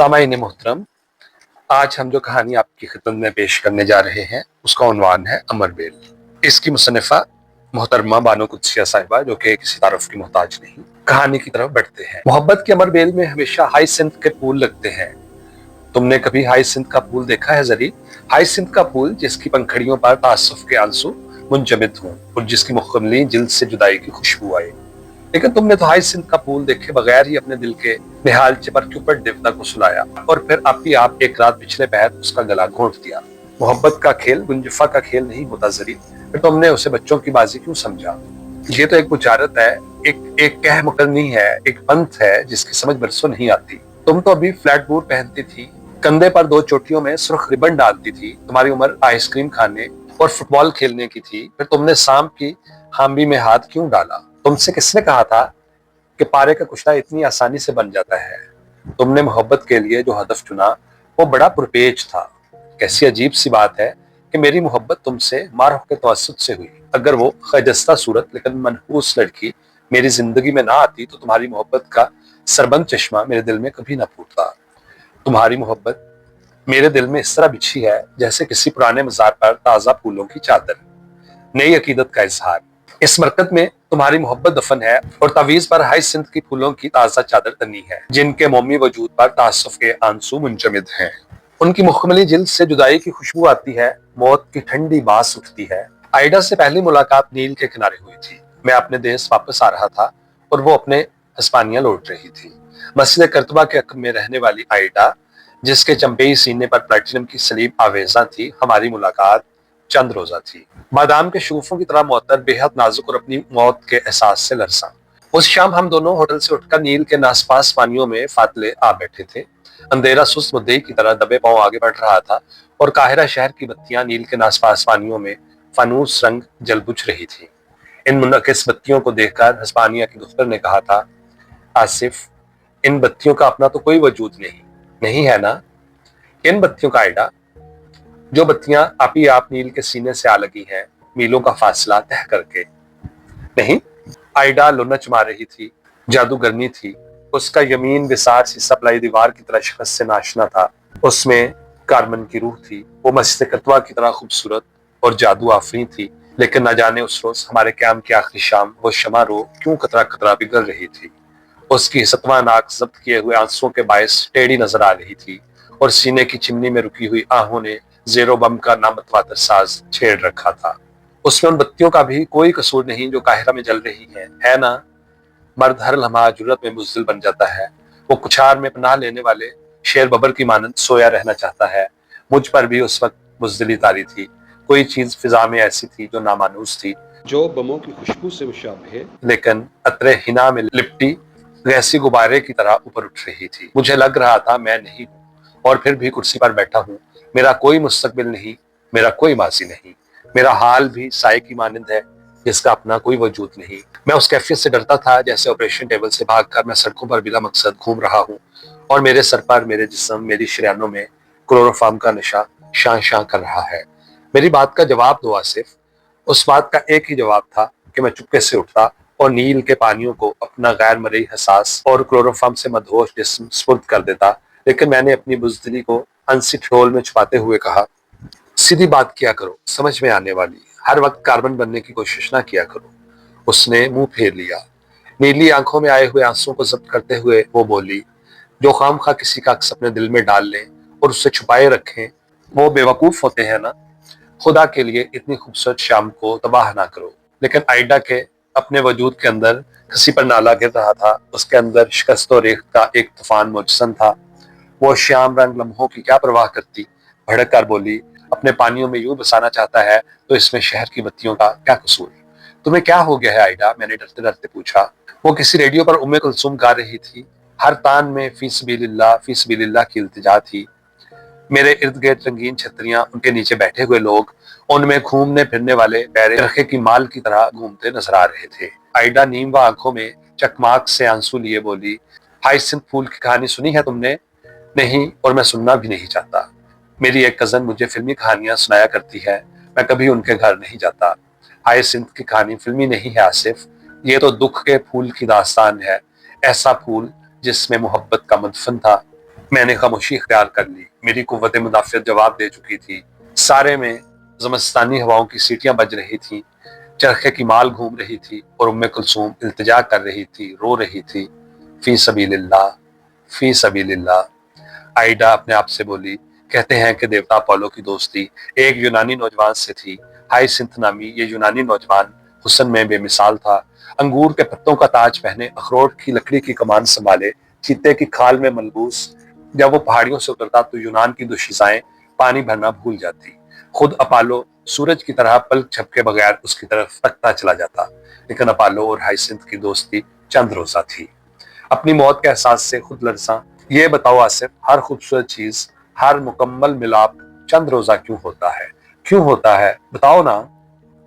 सामाईन मोहतरम, आज हम जो कहानी आपकी खिदमत में पेश करने जा रहे हैं उसका उन्वान है अमर बेल। इसकी मुसन्निफा मोहतरमा बानो कुद्सिया साहिबा, जो कि किसी तारुफ की मोहताज नहीं। कहानी की तरफ बढ़ते हैं। मोहब्बत के अमर बेल में हमेशा हाइसिंथ के फूल लगते हैं। तुमने कभी हाइसिंथ का फूल देखा है जरी? हाइसिंथ का फूल जिसकी पंखड़ियों पर तासुफ के आंसू मुंजमद हों और जिसकी मुकम्मली जिल्द से जुदाई की खुशबू आए। लेकिन तुमने तो हाइसिंथ का फूल देखे बगैर ही अपने दिल के बेहाल चिपर चुपर देवता को सुलाया और फिर आप एक रात पिछले पैर उसका गला घोंट दिया। मोहब्बत का खेल गुंजफा का खेल नहीं होता जरी, फिर तुमने उसे बच्चों की बाजी क्यों समझा? ये तो एक बुचारत है, एक कह मुकरनी है, एक पंथ है जिसकी समझ बरसों नहीं आती। तुम तो अभी फ्लैट बूट पहनती थी, कंधे पर 2 चोटियों में सुर्ख रिबन डालती थी। तुम्हारी उम्र आइसक्रीम खाने और फुटबॉल खेलने की थी। फिर तुमने सांप की हामी में हाथ क्यों डाला? तुमसे किसने कहा था कि पारे का कुश्ता इतनी आसानी से बन जाता है? तुमने मोहब्बत के लिए जो हदफ चुना वो बड़ा पुरपेच था। कैसी अजीब सी बात है कि मेरी मोहब्बत तुमसे मारह के तवस्सुत से हुई। अगर वो खजस्ता सूरत लेकिन मनहूस लड़की मेरी जिंदगी में ना आती तो तुम्हारी मोहब्बत का सरबंद चश्मा मेरे दिल में कभी ना फूटता। तुम्हारी मोहब्बत मेरे दिल में इस तरह बिछी है जैसे किसी पुराने मजार पर ताजा फूलों की चादर, नई अकीदत का इजहार। इस मरकत में तुम्हारी मोहब्बत दफन है और तावीज पर हाइसिंथ की फूलों की ताजा चादर तनी है, जिनके मोमी वजूद पर तासुफ के आंसू मुंजमद हैं। उनकी मुकम्मली जिल्द से जुदाई की खुशबू आती है, मौत की ठंडी बास उठती है। आइडा से पहली मुलाकात नील के किनारे हुई थी। मैं अपने देश वापस आ रहा था और वो अपने हिस्पानिया लौट रही थी। मस्जिद कर्तबा के अक्ब में रहने वाली आइडा, जिसके चंपेई सीने पर प्लेटिनम की सलीब आवेजा थी, हमारी मुलाकात चंद रोजा थी। बादाम के शगुफों की तरह मुअत्तर, बेहद नाजुक और अपनी मौत के एहसास से लरसा। उस शाम हम दोनों होटल से उठकर नील के नासपास पानियों में फातले आ बैठे थे। अंधेरा सुस्त मुद्दई की तरह दबे पांव आगे बढ़ रहा था और काहिरा शहर की बत्तियां नील के नासपास पानियों में फानूस रंग जल बुझ रही थी। इन मुनक्किस बत्तियों को देखकर हिस्पानिया की दुख्तर ने कहा था, आसिफ, इन बत्तियों का अपना तो कोई वजूद नहीं है ना? इन बत्तियों का आइडा, जो बत्तियां आप नील के सीने से आ लगी हैं, मीलों का फासला तय करके। नहीं, आइडा लोनच मार रही थी, जादूगरनी थी। उसका यमीन विसार सी सप्लाई दीवार की तरह शिकस्त से नाशना था। उसमें कारमन की रूह थी। वो मस्जिद कतवा की तरह खूबसूरत और जादू आफरी थी। लेकिन न जाने उस रोज हमारे क्याम की आखिरी शाम वो शमा रो क्यों कतरा कतरा बिगड़ रही थी। उसकी सतवा नाक जब्त किए हुए आंसुओं के बायस टेढ़ी नजर आ रही थी और सीने की चिमनी में रुकी हुई आहों ने जेरो बम का नामतवातर साज छेड़ रखा था। उसमें उन बत्तियों का भी कोई कसूर नहीं जो काहिरा में जल रही है ना? मर्द हर लम्हा जुर्रत में बुज़दिल बन जाता है। वो कुछार में पनाह लेने वाले शेर बबर की मानंद सोया रहना चाहता है। मुझ पर भी उस वक्त बुज़दिली तारी थी। कोई चीज फिजा में ऐसी थी जो नामानूस थी, जो बमों की खुशबू से मुशाबहे लेकिन अतरे हिना में लिपटी गैसी गुब्बारे की तरह ऊपर उठ रही थी। मुझे लग रहा था मैं नहीं हूँ और फिर भी कुर्सी पर बैठा हूँ। मेरा कोई मुस्तकबिल नहीं, मेरा कोई माजी नहीं। मेरा हाल भी साए की मानंद है जिसका अपना कोई वजूद नहीं। मैं उस कैफियत से डरता था जैसे ऑपरेशन टेबल से भागकर मैं सड़कों पर बिला मकसद घूम रहा हूँ और मेरे सर पर, मेरे जिस्म, मेरी शरियानों में क्लोरोफार्म का नशा शां शां कर रहा है। मेरी बात का जवाब दो आसिफ। उस बात का एक ही जवाब था कि मैं चुपके से उठता और नील के पानियों को अपना गैर मरई एहसास और क्लोरोफार्म से मदहोश जिस्म सुपुर्द कर देता। लेकिन मैंने अपनी बुज़दिली को अंसी ठोल में छुपाते हुए कहा, सीधी बात किया करो, समझ में आने वाली। हर वक्त कार्बन बनने की कोशिश ना किया करो। उसने मुंह फेर लिया। नीली आंखों में आए हुए आंसुओं को जब्त करते हुए वो बोली, जो खामखा किसी का अक्स अपने दिल में डाल लें और उसे छुपाए रखें, वो बेवकूफ होते हैं ना। खुदा के लिए इतनी खूबसूरत शाम को तबाह ना करो। लेकिन आइडा के अपने वजूद के अंदर किसी पर नाला गिर रहा था। उसके अंदर शिकस्त और रेख का एक तूफान मुजस्सम था। वो श्याम रंग लम्हों की क्या परवाह करती, भड़क कर बोली, अपने पानियों में यूं बसाना चाहता है तो इसमें शहर की बत्तियों का क्या कसूर? तुम्हें क्या हो गया है आइडा? मैंने डरते डरते पूछा। वो किसी रेडियो पर उम्मे कुलसुम गा रही थी। हर तान में फी सबीलिल्लाह की इल्तिजा थी। मेरे इर्द गिर्द रंगीन छतरियां, उनके नीचे बैठे हुए लोग, उनमें घूमने फिरने वाले बैरे रखे की माल की तरह घूमते नजर आ रहे थे। आइडा नीम व आंखों में चकमाक से आंसू लिए बोली, हाइसिंथ फूल की कहानी सुनी है तुमने? नहीं, और मैं सुनना भी नहीं चाहता। मेरी एक कजन मुझे फिल्मी कहानियां सुनाया करती है, मैं कभी उनके घर नहीं जाता। हाइसिंथ की कहानी फिल्मी नहीं है आसिफ, ये तो दुख के फूल की दास्तान है। ऐसा फूल जिसमें मोहब्बत का मदफन था। میں نے خاموشی اختیار کر لی. میری قوت مدافعت جواب دے چکی تھی. سارے میں زمستانی ہواؤں کی سیٹیاں بج رہی تھیں، چرخے کی مال گھوم رہی تھی اور ام کلثوم التجا کر رہی تھی، رو رہی تھی. فی سبیل اللہ، فی سبیل اللہ. آئیڈا اپنے آپ سے بولی. کہتے ہیں کہ دیوتا اپولو کی دوستی ایک یونانی نوجوان سے تھی. ہائسنتھ نامی یہ یونانی نوجوان حسن میں بے مثال تھا. انگور کے پتوں کا تاج پہنے، اخروٹ کی لکڑی کی کمان سنبھالے، چیتے کی کھال میں ملبوس. جب وہ پہاڑیوں سے اترتا تو یونان کی دوشیزائیں پانی بھرنا بھول جاتی. خود اپالو سورج کی طرح پلک جھپکے بغیر اس کی طرف تکتا چلا جاتا. لیکن اپالو اور ہائسنتھ کی دوستی چند روزہ تھی. اپنی موت کے احساس سے خود لرزاں. یہ بتاؤ آصف، ہر خوبصورت چیز، ہر مکمل ملاپ چند روزہ کیوں ہوتا ہے؟ کیوں ہوتا ہے؟ بتاؤ نا.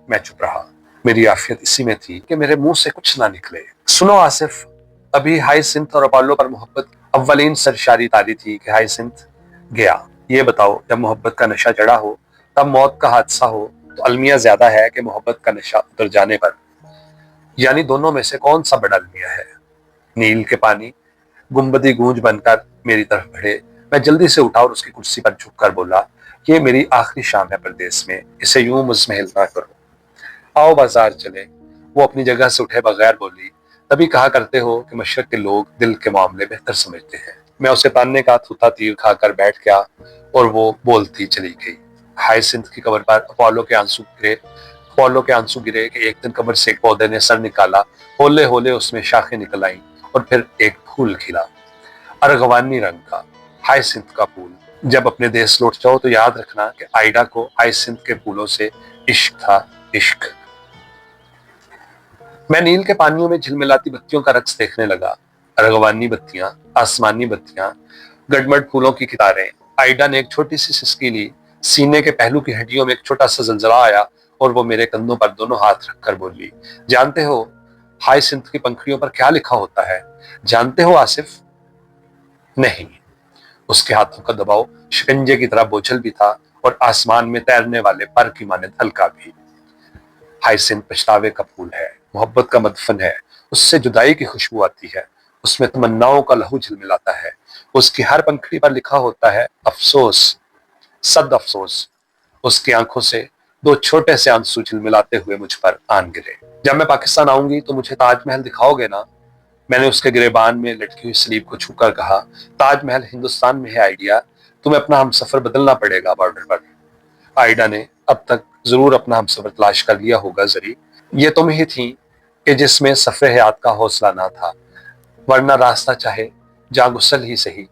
میں چپ رہا. میری عافیت اسی میں تھی کہ میرے منہ سے کچھ نہ نکلے. سنو آصف، ابھی ہائسنتھ اور اپولو پر محبت اولین سرشاری تاری تھی کہ ہائسنتھ گیا. یہ بتاؤ، جب محبت کا نشہ چڑھا ہو، تب موت کا حادثہ ہو، تو المیہ زیادہ ہے کہ محبت کا نشہ اتر جانے پر؟ یعنی دونوں میں سے کون سا بڑا المیہ ہے؟ نیل کے پانی گنبدی گونج بن کر میری طرف بڑھے. میں جلدی سے اٹھا اور اس کی کرسی پر جھک کر بولا، یہ میری آخری شام ہے پردیس میں، اسے یوں مزمحل نہ کرو. آؤ بازار چلے. وہ اپنی جگہ سے اٹھے بغیر بولی. تبھی کہا کرتے ہو کہ مشرق کے لوگ دل کے معاملے بہتر سمجھتے ہیں. میں اسے تاننے کا تھوتھا تیر کھا کر بیٹھ گیا اور وہ بولتی چلی گئی. ہائسنتھ کی قبر پر اپولو کے آنسو گرے کہ ایک دن قبر سے ایک پودے نے سر نکالا، ہولے ہولے اس میں شاخیں نکل آئیں اور پھر ایک پھول کھلا، ارغوانی رنگ کا، ہائسنتھ کا پھول. جب اپنے دیس لوٹ جاؤ تو یاد رکھنا کہ آئیڈا کو ہائسنتھ کے پھولوں سے عشق تھا، عشق. میں نیل کے پانیوں میں جھلملاتی بتیوں کا رقص دیکھنے لگا. ارغوانی بتیاں، آسمانی بتیاں، گڈمڈ پھولوں کی قطاریں. آئیڈا نے ایک چھوٹی سی سسکی لی. سینے کے پہلو کی ہڈیوں میں ایک چھوٹا سا زلزلہ آیا اور وہ میرے کندھوں پر دونوں ہاتھ رکھ کر بولی، جانتے ہو ہائسنتھ کی پنکھڑیوں پر کیا لکھا ہوتا ہے؟ جانتے ہو آصف؟ نہیں. اس کے ہاتھوں کا دباؤ شکنجے کی طرح بوجھل بھی تھا اور آسمان میں تیرنے والے پر کی مانند ہلکا بھی. ہائسنتھ پچھتاوے کا پھول ہے، محبت کا مدفن ہے. اس سے جدائی کی خوشبو آتی ہے، اس میں تمناؤں کا لہو جھلملاتا ہے. اس کی ہر پنکھڑی پر لکھا ہوتا ہے افسوس، صد افسوس. اس کی آنکھوں سے دو چھوٹے سے آنسو جھلملاتے ہوئے مجھ پر آن گرے. جب میں پاکستان آؤں گی تو مجھے تاج محل دکھاؤ گے نا؟ میں نے اس کے گریبان میں لٹکی ہوئی سلیب کو چھو کر کہا. تاج محل ہندوستان میں ہے آئیڈیا، تمہیں اپنا ہم سفر بدلنا پڑے گا بارڈر پر. آئیڈا نے اب تک ضرور اپنا ہم سفر تلاش کر لیا ہوگا زری. یہ تم ہی تھیں کہ جس میں سفر حیات کا حوصلہ نہ تھا، ورنہ راستہ چاہے جاں گسل ہی سہی،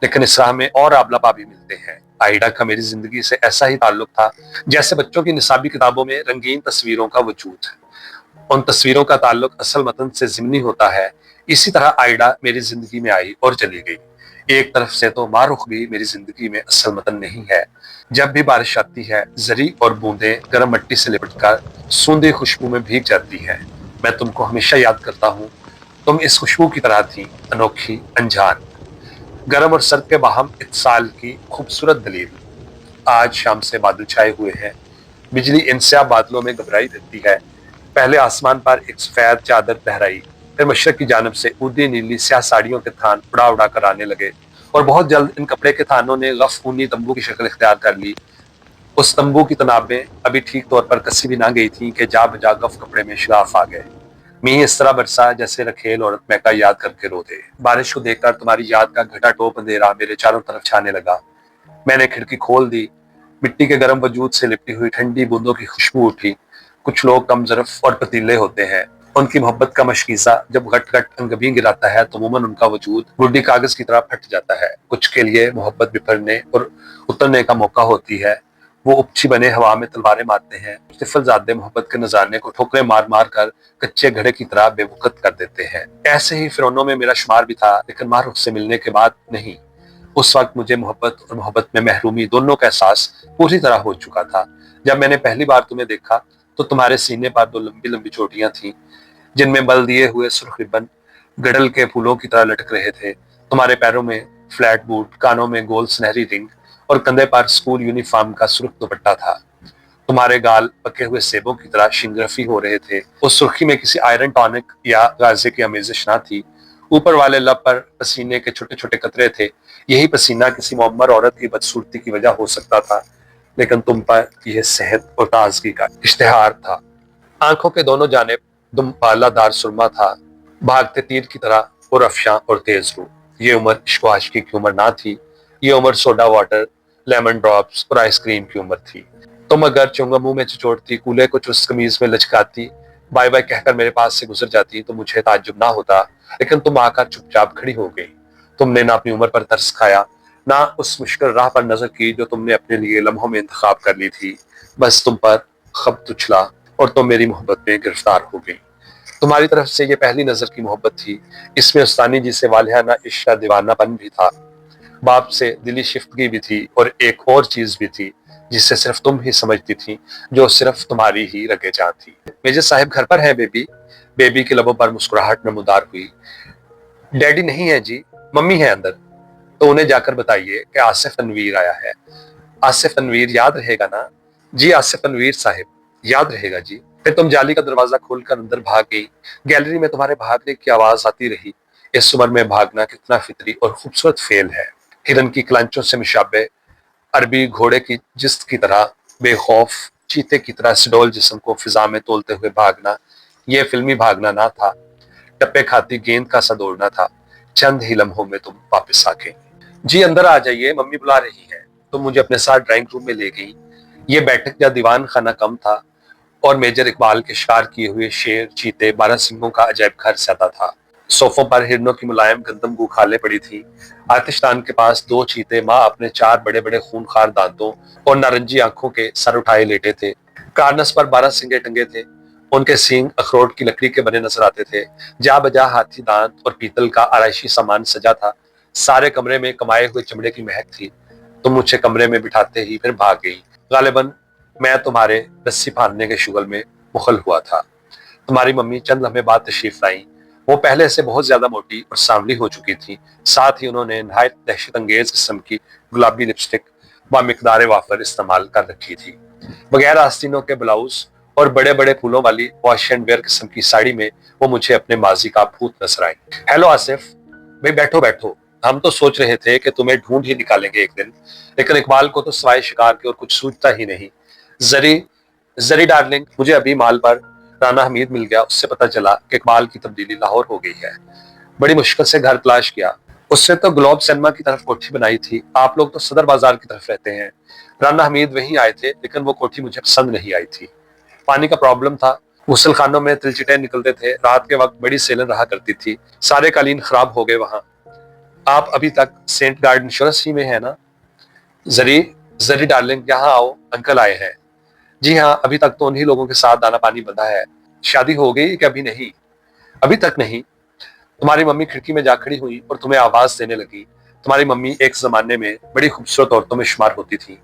لیکن اس راہ میں اور آبلابا بھی ملتے ہیں. آئیڈا کا میری زندگی سے ایسا ہی تعلق تھا جیسے بچوں کی نصابی کتابوں میں رنگین تصویروں کا وجود ہے. ان تصویروں کا تعلق اصل متن سے ضمنی ہوتا ہے. اسی طرح آئیڈا میری زندگی میں آئی اور چلی گئی. ایک طرف سے تو ماہ رخ بھی میری زندگی میں اصل متن نہیں ہے. جب بھی بارش آتی ہے، زری اور بوندیں گرم مٹی سے لپٹ کر سوندھی خوشبو میں بھیگ جاتی ہے. میں تم کو ہمیشہ یاد کرتا ہوں. تم اس خوشبو کی طرح تھی، انوکھی، انجان، گرم اور سرد کے باہم اتصال کی خوبصورت دلیل. آج شام سے بادل چھائے ہوئے ہیں. بجلی ان سیاہ بادلوں میں گھبرائی دیتی ہے. پہلے آسمان پر ایک سفید چادر لہرائی، پھر مشرق کی جانب سے اودی نیلی سیاہ ساڑیوں کے تھان اڑا اڑا کر آنے لگے اور بہت جلد ان کپڑے کے تھانوں نے غف خونی تمبو کی شکل اختیار کر لی. اس تمبو کی تنابیں ابھی ٹھیک طور پر کسی بھی نہ گئی تھیں کہ جا بجا غف کپڑے میں شگاف آ گئے. میہ اس طرح برسا جیسے رکھیل عورت میکا یاد کر کے رو دے. بارش کو دیکھ کر تمہاری یاد کا گھٹا ٹوپ اندھیرا میرے چاروں طرف چھانے لگا. میں نے کھڑکی کھول دی. مٹی کے گرم وجود سے لپٹی ہوئی ٹھنڈی بوندوں کی خوشبو اٹھی. کچھ لوگ کم ظرف اور پتیلے ہوتے ہیں. ان کی محبت کا مشکیزہ جب گٹ گٹ انگبیں گراتا ہے تو عموماً ان کا وجود گڈی کاغذ کی طرح پھٹ جاتا ہے. کچھ کے لیے محبت بپھرنے اور اترنے کا موقع ہوتی ہے. وہ اپچھی بنے ہوا میں تلواریں مارتے ہیں. طفل زادے محبت کے نذرانے کو ٹھوکریں مار مار کر کچے گھڑے کی طرح بے وقت کر دیتے ہیں. ایسے ہی فرعونوں میں میرا شمار بھی تھا، لیکن ماہ رخ سے ملنے کے بعد نہیں. اس وقت مجھے محبت اور محبت میں محرومی دونوں کا احساس پوری طرح ہو چکا تھا. جب میں نے پہلی بار تمہیں دیکھا تو تمہارے سینے پر دو لمبی لمبی چوٹیاں تھیں جن میں بل دیے ہوئے سرخ ربن گڑل کے پھولوں کی طرح لٹک رہے تھے. تمہارے پیروں میں فلیٹ بوٹ، کانوں میں گول سنہری رنگ اور کندھے پر اسکول یونیفارم کا سرخ دوپٹہ تھا. تمہارے گال پکے ہوئے سیبوں کی طرح شنگرفی ہو رہے تھے. اس سرخی میں کسی آئرن ٹانک یا غازے کی آمیزش نہ تھی. اوپر والے لب پر پسینے کے چھوٹے چھوٹے قطرے تھے. یہی پسینہ کسی معمر عورت کی بدصورتی کی وجہ ہو سکتا تھا، لیکن تم پر یہ صحت اور تازگی کا اشتہار تھا. آنکھوں کے دونوں جانب دم بالا دار سرما تھا، بھاگتے تیر کی طرح اور افشاں اور تیز رو. یہ عمر عشق و عاشقی کی عمر نہ تھی، یہ عمر سوڈا واٹر، لیمن ڈراپس اور آئس کریم کی عمر تھی. تم اگر چونگا منہ میں چچوڑتی، کولے کو چست قمیض میں لچکاتی، بائی بائی کہہ کر میرے پاس سے گزر جاتی تو مجھے تعجب نہ ہوتا، لیکن تم آ کر چپ چاپ کھڑی ہو گئی. تم نے نہ اپنی عمر پر ترس کھایا، نہ اس مشکل راہ پر نظر کی جو تم نے اپنے لیے لمحوں میں انتخاب کر لی تھی. بس تم پر خبط اچھلا اور تم میری محبت میں گرفتار ہو گئی. تمہاری طرف سے یہ پہلی نظر کی محبت تھی، اس میں استانی جی سے والہانہ عشق کا دیوانہ پن بھی تھا، باپ سے دلی شفتگی بھی تھی، اور ایک اور چیز بھی تھی جسے صرف تم ہی سمجھتی تھی، جو صرف تمہاری ہی رگے جان تھی. میجر صاحب گھر پر ہیں بیبی؟ بیبی کے لبوں پر مسکراہٹ نمودار ہوئی. ڈیڈی نہیں ہے جی، ممی ہے اندر. تو انہیں جا کر بتائیے کہ آصف انویر آیا ہے. آصف انویر یاد رہے گا نا؟ جی آصف انویر صاحب یاد رہے گا جی. پھر تم جالی کا دروازہ کھول کر اندر بھاگ گئی. گیلری میں تمہارے بھاگنے کی آواز آتی رہی. اس عمر میں بھاگنا کتنا فطری اور خوبصورت فعل ہے. ہرن کی کلنچوں سے مشابہ، عربی گھوڑے کی جست کی طرح بے خوف، چیتے کی طرح سڈول جسم کو فضا میں تولتے ہوئے بھاگنا. یہ فلمی بھاگنا نہ تھا، ٹپے کھاتی گیند کا سا دوڑنا تھا. چند ہی لمحوں میں تم واپس آ گئی. جی اندر آ جائیے، ممی بلا رہی ہیں. تم مجھے اپنے ساتھ ڈرائنگ روم میں لے گئی. یہ بیٹھک یا دیوان خانہ کم تھا، اور میجر اقبال کے شکار کیے ہوئے شیر، چیتے، بارہ سنگھوں کا عجائب گھر زیادہ تھا. صوفوں پر ہرنوں کی ملائم گندم گو کھالیں پڑی تھی. آتش دان کے پاس دو چیتے ماں اپنے چار بڑے بڑے خونخوار دانتوں اور نارنجی آنکھوں کے سر اٹھائے لیٹے تھے. کارنس پر 12 سنگے ٹنگے تھے. ان کے سینگ اخروٹ کی لکڑی کے بنے نظر آتے تھے. جا بجا ہاتھی دانت اور پیتل کا آرائشی سامان سجا تھا. سارے کمرے میں کمائے ہوئے چمڑے کی مہک تھی. تم مجھے کمرے میں بٹھاتے ہی پھر بھاگ گئی. غالباً میں تمہارے رسی پھاندنے کے شغل میں مخل ہوا تھا. تمہاری ممی چند لمحے بعد تشریف لائیں. وہ پہلے سے بہت زیادہ موٹی اور سانولی ہو چکی تھی. ساتھ ہی انہوں نے نہایت دہشت انگیز قسم کی گلابی لپسٹک با مقدار وافر استعمال کر رکھی تھی. بغیر آستینوں کے بلاؤز اور بڑے بڑے پھولوں والی واش اینڈ ویئر قسم کی ساڑی میں وہ مجھے اپنے ماضی کا بھوت نظر آئی. ہیلو آصف بھائی، بیٹھو بیٹھو. ہم تو سوچ رہے تھے کہ تمہیں ڈھونڈ ہی نکالیں گے ایک دن، لیکن اقبال کو تو سوائے شکار کے اور کچھ سوچتا ہی نہیں. زری ڈارلنگ، مجھے ابھی مال پر رانا حمید مل گیا. اس سے پتہ چلا کہ اقبال کی تبدیلی لاہور ہو گئی ہے. بڑی مشکل سے گھر تلاش کیا. اس سے تو گلوب سینما کی طرف کوٹھی بنائی تھی. آپ لوگ تو صدر بازار کی طرف رہتے ہیں. رانا حمید وہیں آئے تھے، لیکن وہ کوٹھی مجھے پسند نہیں آئی تھی. پانی کا پرابلم تھا، غسل خانوں میں تلچٹے نکلتے تھے. رات کے وقت بڑی سیلن رہا کرتی تھی. سارے قالین خراب ہو گئے وہاں. آپ ابھی تک سینٹ گارڈ انشورنس ہی میں ہے نا؟ زری ڈارلنگ یہاں آؤ، انکل آئے ہیں. جی ہاں، ابھی تک تو انہی لوگوں کے ساتھ دانا پانی بندھا ہے. شادی ہو گئی کہ ابھی نہیں؟ ابھی تک نہیں. تمہاری ممی کھڑکی میں جا کھڑی ہوئی اور تمہیں آواز دینے لگی. تمہاری ممی ایک زمانے میں بڑی خوبصورت عورتوں میں شمار ہوتی تھی.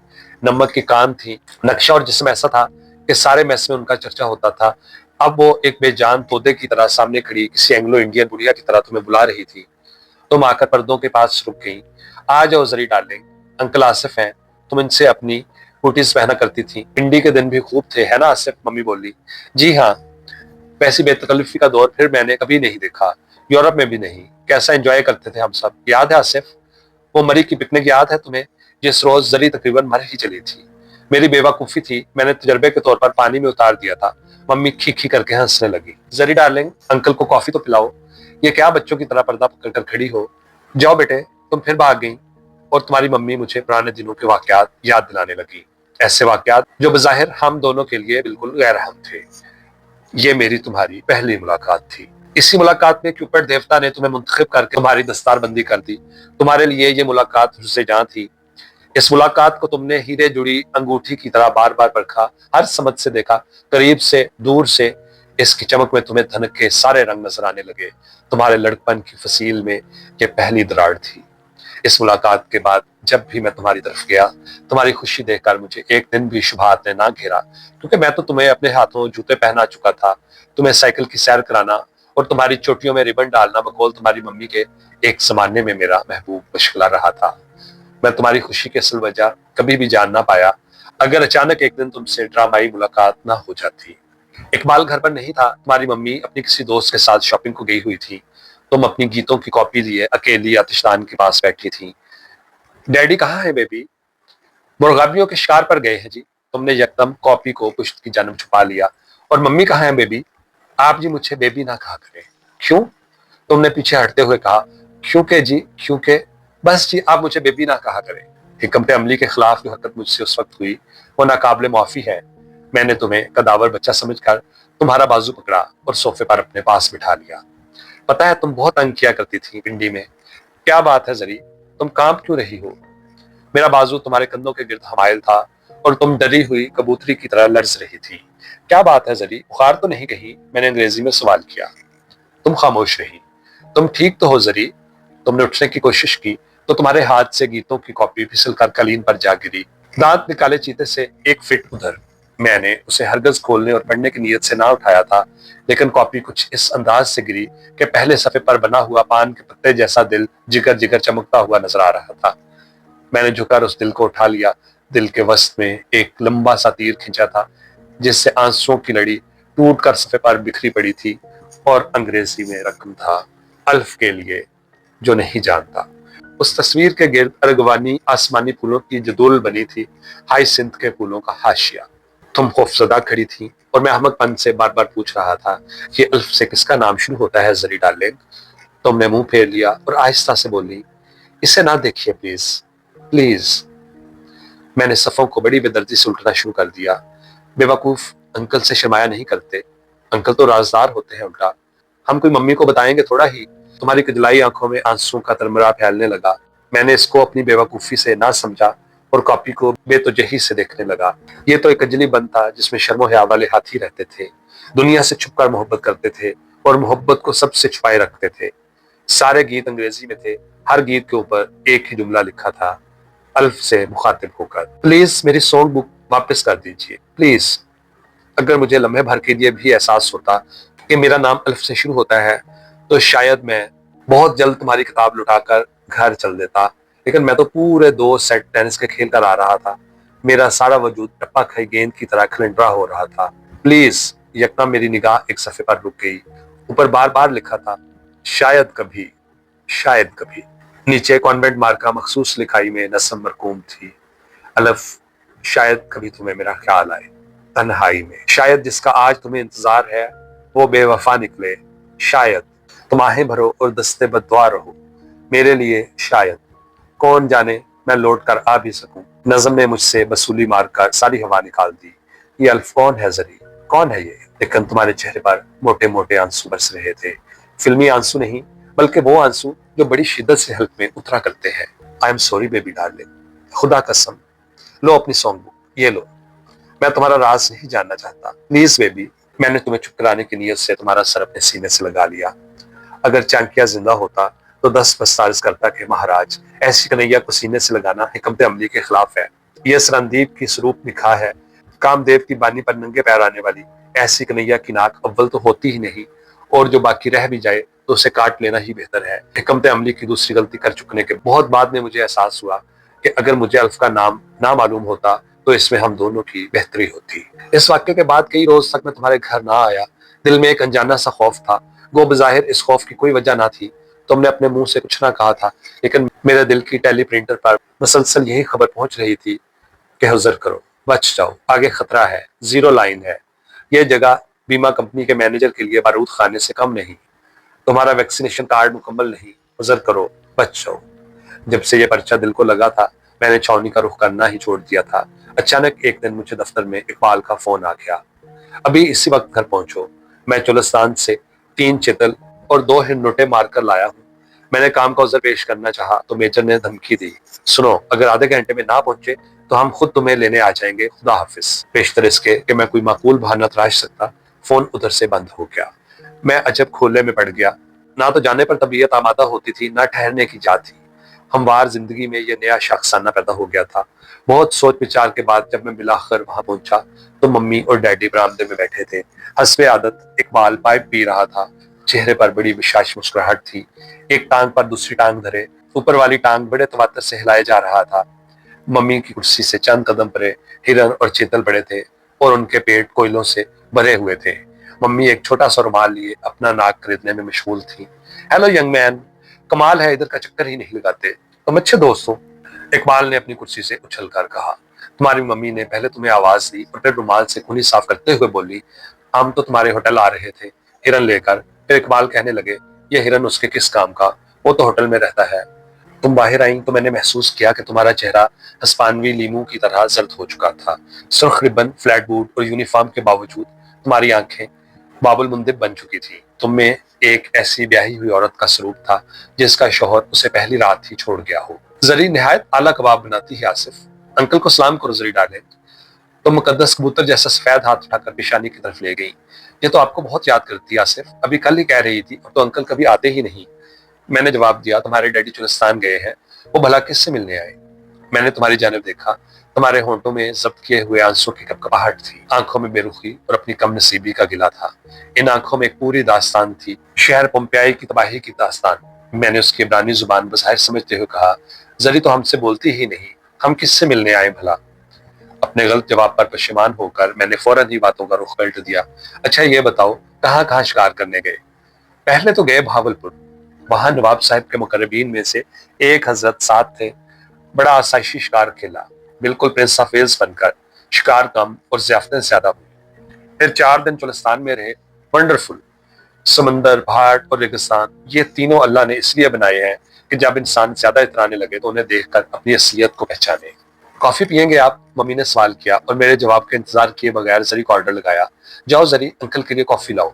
نمک کی کان تھی، نقشہ اور جسم ایسا تھا کہ سارے میس میں ان کا چرچا ہوتا تھا. اب وہ ایک بے جان پودے کی طرح سامنے کھڑی کسی اینگلو انڈین بڑھیا کی طرح تمہیں بلا رہی تھی. تم آ کر پردوں کے پاس رک گئی. آ جاؤ زری ڈارلنگ، انکل آصف ہیں. تم ان سے اپنی کوٹیز پہنا کرتی تھی. پنڈی کے دن بھی خوب تھے، ہے نا آصف؟ ممی بولی. جی ہاں، ویسی بے تکلفی کا دور پھر میں نے کبھی نہیں دیکھا، یورپ میں بھی نہیں. کیسا انجوائے کرتے تھے ہم سب، یاد ہے آصف؟ وہ مری کی پکنک یاد ہے تمہیں، جس روز زری تقریباً مر ہی چلی تھی؟ میری بیوقوفی تھی، میں نے تجربے کے طور پر پانی میں اتار دیا تھا. ممی کھی کھی کر کے ہنسنے لگی. زری ڈارلنگ، انکل کو کافی تو پلاؤ. یہ کیا بچوں کی طرح پردہ پکڑ کر کھڑی ہو؟ جاؤ بیٹے. تم پھر بھاگ گئی، اور تمہاری ممی مجھے پرانے دنوں کے واقعات یاد دلانے لگی. ایسے واقعات جو بظاہر ہم دونوں کے لیے بالکل غیر اہم تھے. یہ میری تمہاری پہلی ملاقات تھی. اسی ملاقات میں کیوپٹ دیوتا نے تمہیں منتخب کر کے تمہاری دستار بندی کر دی. تمہارے لیے یہ ملاقات حرز جاں تھی. اس ملاقات کو تم نے ہیرے جڑی انگوٹھی کی طرح بار بار پرکھا، ہر سمت سے دیکھا، قریب سے دور سے. اس کی چمک میں تمہیں دھنک کے سارے رنگ نظر آنے لگے. تمہارے لڑکپن کی فصیل میں یہ پہلی دراڑ تھی. اس ملاقات کے بعد جب بھی میں تمہاری طرف گیا، تمہاری خوشی دیکھ کر مجھے ایک دن بھی شبہات نے نہ گھیرا، کیونکہ میں تو تمہیں اپنے ہاتھوں جوتے پہنا چکا تھا. تمہیں سائیکل کی سیر کرانا اور تمہاری چوٹیوں میں ریبن ڈالنا بقول تمہاری ممی کے ایک زمانے میں میرا محبوب مشغلہ رہا تھا. میں تمہاری خوشی کی اصل وجہ کبھی بھی جان نہ پایا اگر اچانک ایک دن تم سے ڈرامائی ملاقات نہ ہو جاتی. اقبال گھر پر نہیں تھا. تمہاری ممی اپنی کسی دوست کے ساتھ شاپنگ کو گئی ہوئی تھی. तुम अपनी गीतों की कॉपी लिए अकेली आतिशदान के पास बैठी थी। डैडी कहाँ है बेबी? मुर्गाबियों के शिकार पर गए हैं जी। तुमने यकदम कॉपी को पुश्त की जानब छुपा लिया। और मम्मी कहाँ है बेबी? आप जी मुझे बेबी ना कहा करें। क्यों? तुमने पीछे हटते हुए कहा। क्योंकि जी, क्योंकि बस जी, आप मुझे बेबी ना कहा करें। हिकमत अमली के खिलाफ जो हरकत मुझसे उस वक्त हुई वो नाकाबिले माफी है। मैंने तुम्हें कदावर बच्चा समझकर तुम्हारा बाजू पकड़ा और सोफे पर अपने पास बिठा लिया। पता है तुम बहुत तंग किया करती थी पिंडी में। क्या बात है जरी, तुम कांप क्यों रही हो? मेरा बाजू तुम्हारे कंधों के गिर्द हमायल था और तुम डरी हुई कबूतरी की तरह लर्ज रही थी। क्या बात है जरी, बुखार तो नहीं कहीं? मैंने अंग्रेजी में सवाल किया। तुम खामोश रही। तुम ठीक तो हो जरी? तुमने उठने की कोशिश की तो तुम्हारे हाथ से गीतों की कॉपी फिसल कर कलीन पर जा गिरी। दांत निकाले चीते से 1 फीट उधर। मैंने उसे हरगज खोलने और पढ़ने की नीयत से ना उठाया था, लेकिन कॉपी कुछ इस अंदाज से गिरी कि पहले सफे पर बना हुआ पान के पत्ते जैसा दिल जिगर जिगर चमकता हुआ नजर आ रहा था। मैंने झुककर उस दिल को उठा लिया। दिल के वस्त में एक लंबा सा तीर खींचा था जिससे आंसुओं की लड़ी टूट कर सफे पर बिखरी पड़ी थी, और अंग्रेजी में रकम था अल्फ के लिए जो नहीं जानता। उस तस्वीर के गिर्द अरगवानी आसमानी फूलों की जदूल बनी थी, हाई सिंध के फूलों का हाशिया। तुम खौफजदा खड़ी थी और मैं अहमकपन से बार बार पूछ रहा था, ये अल्फ से किसका नाम शुरू होता है जरी डार्लिंग? तुमने मुंह फेर लिया और आहिस्ता से बोली, इसे ना देखिए प्लीज, प्लीज। मैंने सफों को बड़ी बेदर्दी से उल्टना शुरू कर दिया। बेवकूफ, अंकल से शर्माया नहीं करते। अंकल तो राजदार होते हैं उल्टा। हम कोई मम्मी को बताएंगे थोड़ा ही। तुम्हारी कजलाई आंखों में आंसुओं का तरमरा फैलने लगा। मैंने इसको अपनी बेवकूफी से ना समझा और कॉपी को बेतुजही से देखने लगा। ये तो एक अजली बंद था जिसमें शर्मो हया वाले हाथी रहते थे, दुनिया से छुपकर मोहब्बत करते थे और मोहब्बत को सबसे छुपाए रखते थे। सारे गीत अंग्रेजी में थे। हर गीत के ऊपर एक ही जुमला लिखा था, अल्फ से मुखातिब होकर, प्लीज मेरी सॉन्ग बुक वापस कर दीजिए प्लीज। अगर मुझे लम्हे भर के लिए भी एहसास होता कि मेरा नाम अल्फ से शुरू होता है तो शायद मैं बहुत जल्द तुम्हारी किताब लुटाकर घर चल देता। लेकिन मैं तो पूरे 2 सेट टेनिस के खेल कर आ रहा था। मेरा सारा वजूद टप्पा खाई गेंद की तरह खिलंडरा हो रहा था। प्लीज। यकदम मेरी निगाह एक सफे पर रुक गई। ऊपर बार बार लिखा था, शायद कभी, शायद कभी। नीचे कॉन्वेंट मार्का मखसूस लिखाई में नस्म मरकूम थी, अलफ, शायद कभी तुम्हें मेरा ख्याल आए तन्हाई में। शायद जिसका आज तुम्हें इंतजार है वो बेवफा निकले। शायद तुम आहें भरो और दस्ते बद्दुआ रहो मेरे लिए। शायद कौन जाने मैं लौट कर आ भी सकूं। नज़म ने मुझसे बसूली मारकर सारी हवा निकाल दी। ये अल्फ कौन है जरी, कौन है ये? लेकिन तुम्हारे चेहरे पर मोटे मोटे आंसू बरस रहे थे। फिल्मी आंसू नहीं, बल्कि वो आंसू जो बड़ी शिद्दत से हल्क में उतरा करते हैं। I am sorry baby darling, खुदा कसम। लो अपनी सॉन्ग बुक, ये लो। मैं तुम्हारा राज नहीं जानना चाहता, प्लीज बेबी। मैंने तुम्हें चुप कराने की नीयत से तुम्हारा सर अपने सीने से लगा लिया। अगर चाणक्य जिंदा होता तो 10 प्रस्तावित करता कि महाराज, ऐसी कन्हैया को सीने से लगाना हिकमत अमली के खिलाफ है। यह सरंदीप की स्वरूप निकाह है। कामदेव की बानी पर नंगे पैर आने वाली ऐसी कन्हैया की नाक अव्वल तो होती ही नहीं, और जो बाकी रह भी जाए तो उसे काट लेना ही बेहतर है। हिकमत अमली की दूसरी गलती कर चुकने के बहुत बाद में मुझे एहसास हुआ कि अगर मुझे अल्फ का नाम ना मालूम होता तो इसमें हम दोनों की बेहतरी होती। इस वाक्य के बाद कई रोज तक मैं तुम्हारे घर ना आया। दिल में एक अनजाना सा खौफ था। गो बजाहिर इस खौफ की कोई वजह ना थी। तुमने अपने मुंह से कुछ ना कहा था, लेकिन मेरे दिल की टेली प्रिंटर पर मुसलसल यही खबर पहुंच रही थी कि हुजर करो, बच जाओ, आगे खतरा है, 0 लाइन है। यह जगह बीमा कंपनी के मैनेजर के लिए बारूद खाने से कम नहीं। तुम्हारा वैक्सीनेशन कार्ड मुकम्मल नहीं, हुजर करो, बच जाओ। जब से ये पर्चा दिल को लगा था मैंने छावनी का रुख करना ही छोड़ दिया था। अचानक एक दिन मुझे दफ्तर में इकबाल का फोन आ गया, अभी इसी वक्त घर पहुंचो। मैं चुलस्तान से 3 चितल और 2 हिंडोटे मारकर लाया हूँ। मैंने काम का उज़र पेश करना चाहा तो मेजर ने धमकी दी, सुनो, अगर आधे घंटे में ना पहुंचे तो हम खुद तुम्हें लेने आ जाएंगे, खुदा हाफिज। पेशतर इसके कि मैं कोई माकूल बहाना तराश सकता, फोन उधर से बंद हो गया। मैं अजब खोले में पड़ गया। ना तो जाने पर तबीयत आमादा होती थी, ना ठहरने की जात थी। हमवार जिंदगी में यह नया शाखसाना पैदा हो गया था। बहुत सोच विचार के बाद जब मैं मिलाकर वहां पहुंचा तो मम्मी और डैडी बरामदे में बैठे थे। हस्बे आदत इकबाल पाइप पी रहा था। चेहरे पर बड़ी विशाल मुस्कुराहट थी। एक टांग पर दूसरी टांग धरे, ऊपर वाली टांग बड़े तवातर से हिलाया जा रहा था। मम्मी की कुर्सी से चंद कदम परे हिरन और चीतल बड़े थे और उनके पेट कोयलों से भरे हुए थे। मम्मी एक छोटा सा रुमाल लिए अपना नाक खरीदने में मशगूल थी। हेलो यंग मैन, कमाल है, इधर का चक्कर ही नहीं लगाते, तुम अच्छे दोस्त हो, इकबाल ने अपनी कुर्सी से उछलकर कहा। तुम्हारी मम्मी ने पहले तुम्हें आवाज दी और फिर रुमाल से खूनी साफ करते हुए बोली, हम तो तुम्हारे होटल आ रहे थे हिरन लेकर। फिर इकबाल कहने लगे, ये हिरन उसके किस काम का, वो तो होटल में रहता है। तुम बाहर आई तो मैंने महसूस किया कि तुम्हारा चेहरा हस्पानवी लीमू की तरह जर्द हो चुका था। सुर्ख रिबन, फ्लैट बूट और यूनिफॉर्म के बावजूद तुम्हारी आंखें बाबुल मुंदिब बन चुकी थी। तुम में एक ऐसी ब्याही हुई औरत का स्वरूप था जिसका शौहर उसे पहली रात ही छोड़ गया हो। जरी निहायत आला कबाब बनाती है आसिफ, अंकल को सलाम करो जरी डाले। तो मुकद्दस कबूतर जैसा सफेद हाथ उठाकर पेशानी की तरफ ले गई। ये तो आपको बहुत याद करती है आसिफ, अभी कल ही कह रही थी, अब तो अंकल कभी आते ही नहीं। मैंने जवाब दिया, तुम्हारे डैडी चुलिस्तान गए हैं, वो भला किससे मिलने आए। मैंने तुम्हारी जानिब देखा, तुम्हारे होंठों में जब्त किए हुए आंसू की कपकपाहट थी, आंखों में बेरुखी और अपनी कम नसीबी का गिला था। इन आंखों में एक पूरी दास्तान थी, शहर पोम्पियाई की तबाही की दास्तान। मैंने उसकी इब्रानी जुबान बज़ाहिर समझते हुए कहा, जरी तो हमसे बोलती ही नहीं, हम किससे मिलने आए भला। अपने गलत जवाब पर पशेमान होकर मैंने फौरन ही बातों का रुख पलट दिया। अच्छा ये बताओ, कहाँ कहाँ शिकार करने गए। पहले तो गए भावलपुर, वहां नवाब साहब के मुकर्रबीन में से एक हजरत साथ थे। बड़ा आसाइशी शिकार खेला, बिल्कुल प्रिंस हाफिज बनकर। शिकार कम और ज़ियाफतें ज्यादा हुई। फिर 4 दिन चुलिस्तान में रहे। वंडरफुल। समंदर, पहाड़ और रेगिस्तान, ये तीनों अल्लाह ने इसलिए बनाए हैं कि जब इंसान ज्यादा इतराने लगे तो उन्हें देखकर अपनी असलियत को पहचाने। कॉफी पियेंगे आप, मम्मी ने सवाल किया और मेरे जवाब के इंतजार किए बगैर जरी का ऑर्डर लगाया। जाओ जरी, अंकल के लिए कॉफी लाओ,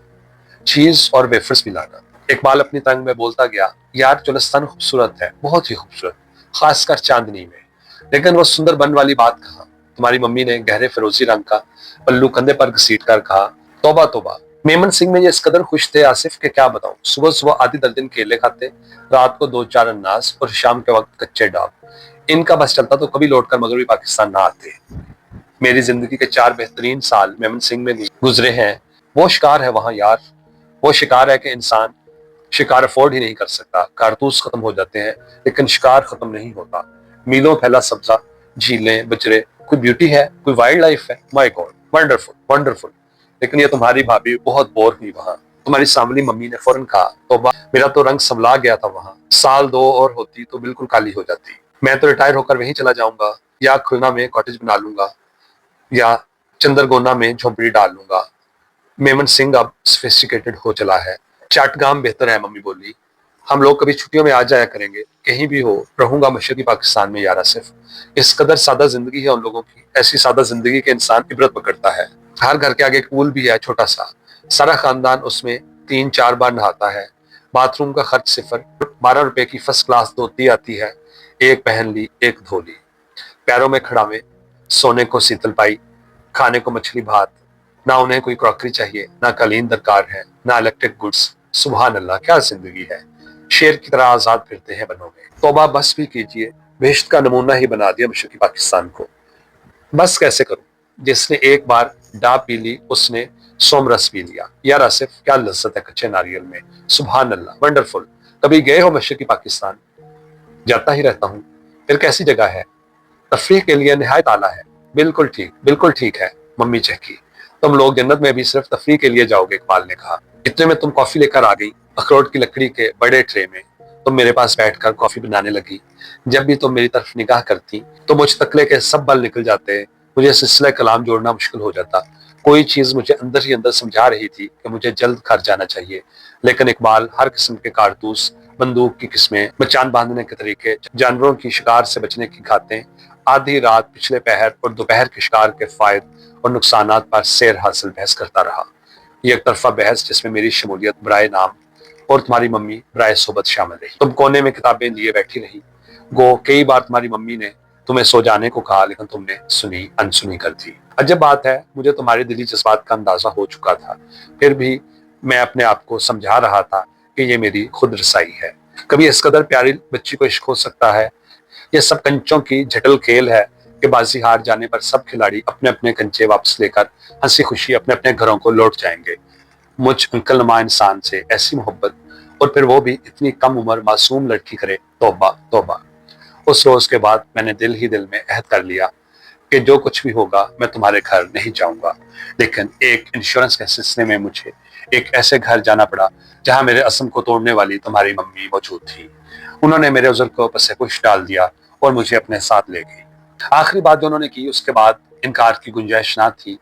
चीज और वेफर्स भी लाना। इकबाल अपनी तंग में बोलता गया, यार चुलिस्तान खूबसूरत है, बहुत ही खूबसूरत, खासकर चांदनी में। लेकिन वो सुंदर बन वाली बात कहाँ। तुम्हारी मम्मी ने गहरे फिरोजी रंग का पल्लू कंधे पर घसीट कर कहा, तौबा तौबा, मेमन सिंह में ये इस कदर खुश थे आसिफ के क्या बताऊं। सुबह सुबह आधी दर्जन केले खाते, रात को 2-4 अनानास और शाम के वक्त कच्चे डाब। इनका बस चलता तो कभी लौटकर मगरबी पाकिस्तान ना आते। मेरी जिंदगी के 4 बेहतरीन साल मेमन सिंह में गुजरे हैं। वो शिकार है वहां यार, वो शिकार है कि इंसान शिकार अफोर्ड ही नहीं कर सकता। कारतूस खत्म हो जाते हैं लेकिन शिकार खत्म नहीं होता। मीलों फैला सब्जा, झीलें, बजरे, कोई ब्यूटी है, कोई वाइल्ड लाइफ है। My God, wonderful wonderful. लेकिन ये तुम्हारी भाभी बहुत बोर हुई वहां। तुम्हारी सांवली मम्मी ने फौरन कहा, तो मेरा तो रंग संवला गया था वहां, साल 2 और होती तो बिल्कुल काली हो जाती। मैं तो रिटायर होकर वहीं चला जाऊंगा, या खुलना में कॉटेज बना लूंगा, या चंद्रगोना में झोंपड़ी डाल लूंगा। मेमन सिंह अब सोफिस्टिकेटेड हो चला है। चाटगाम बेहतर है, मम्मी बोली। हम लोग कभी छुट्टियों में आ जाया करेंगे, कहीं भी हो रहूंगा मशरकी पाकिस्तान में यार आसिफ। इस कदर सादा जिंदगी है उन लोगों की, ऐसी सादा जिंदगी के इंसान इबरत पकड़ता है। हर घर के आगे एक पूल भी है, छोटा सा, सारा खानदान उसमें 3-4 बार नहाता है। बाथरूम का खर्च सिफर, 12 रुपए की फर्स्ट क्लास धोती आती है, एक पहन ली एक धो ली। पैरों में खड़ावे, सोने को शीतल पाई, खाने को मछली भात। ना उन्हें कोई क्रॉकरी चाहिए, ना कालीन दरकार है, ना इलेक्ट्रिक गुड्स। सुभान अल्लाह, क्या जिंदगी है। शेर की तरह आजाद फिरते हैं बनों में। तौबा बस भी कीजिए, बेहश्त का नमूना ही बना दिया मशरकी पाकिस्तान को। बस कैसे करूं, जिसने एक बार डा पी ली उसने सोमरस पी लिया। यार आसिफ, क्या लज्जत है कच्चे नारियल में। सुभान अल्लाह, वंडरफुल। कभी गए हो मशरकी पाकिस्तान। जाता ही रहता हूँ। फिर कैसी जगह है। तफरीह के लिए निहायत आला है। बिल्कुल ठीक है, मम्मी चहकी। तुम लोग जन्नत में भी सिर्फ तफरीह के लिए जाओगे, इकबाल ने कहा। इतने में तुम कॉफी लेकर आ गई, अखरोट की लकड़ी के बड़े ट्रे में। तुम मेरे पास बैठकर कॉफी बनाने लगी। जब भी तुम मेरी तरफ निगाह करती तो मुझ तकले के सब बल निकल जाते। मुझे सिलसिला कलाम जोड़ना मुश्किल हो जाता। कोई चीज मुझे अंदर ही अंदर समझा रही थी कि मुझे जल्द घर जाना चाहिए। लेकिन इकबाल हर किस्म के कारतूस, बंदूक की किस्में, मचान बांधने के तरीके, जानवरों की शिकार से बचने की खातें, आधी रात, पिछले पहर और दोपहर के शिकार के फायद और नुकसानात पर सैर हासिल बहस करता रहा। ये एक तरफा बहस जिसमें मेरी शमूलियत बराए नाम और तुम्हारी मम्मी बराए सोबत शामिल रही। तुम कोने में किताबें लिए बैठी रही। गो कई बार तुम्हारी मम्मी ने तुम्हें सो जाने को कहा, लेकिन तुमने सुनी अनसुनी कर दी। अजब बात है, मुझे तुम्हारे दिली जज्बात का अंदाजा हो चुका था, फिर भी मैं अपने आप को समझा रहा था कि ये मेरी खुद रसाई है। कभी इस कदर प्यारी बच्ची को इश्क हो सकता है। ये सब कंचों की झटल खेल है कि बाजी हार जाने पर सब खिलाड़ी अपने अपने कंचे वापस लेकर हंसी खुशी अपने अपने घरों को लौट जाएंगे। मुझ अंकल नुमा इंसान से ऐसी मोहब्बत, और फिर वो भी इतनी कम उम्र मासूम लड़की करे। तौबा तौबा। उस रोज के बाद मैंने दिल ही दिल में अहद कर लिया کہ جو کچھ بھی ہوگا میں تمہارے گھر نہیں جاؤں گا، لیکن ایک انشورنس کے سلسلے میں مجھے ایک ایسے گھر جانا پڑا جہاں میرے عزم کو توڑنے والی تمہاری ممی موجود تھی۔ انہوں نے میرے عذر کو پس پش ڈال دیا اور مجھے اپنے ساتھ لے گئی۔ آخری بات جو انہوں نے کی، اس کے بعد انکار کی گنجائش نہ تھی۔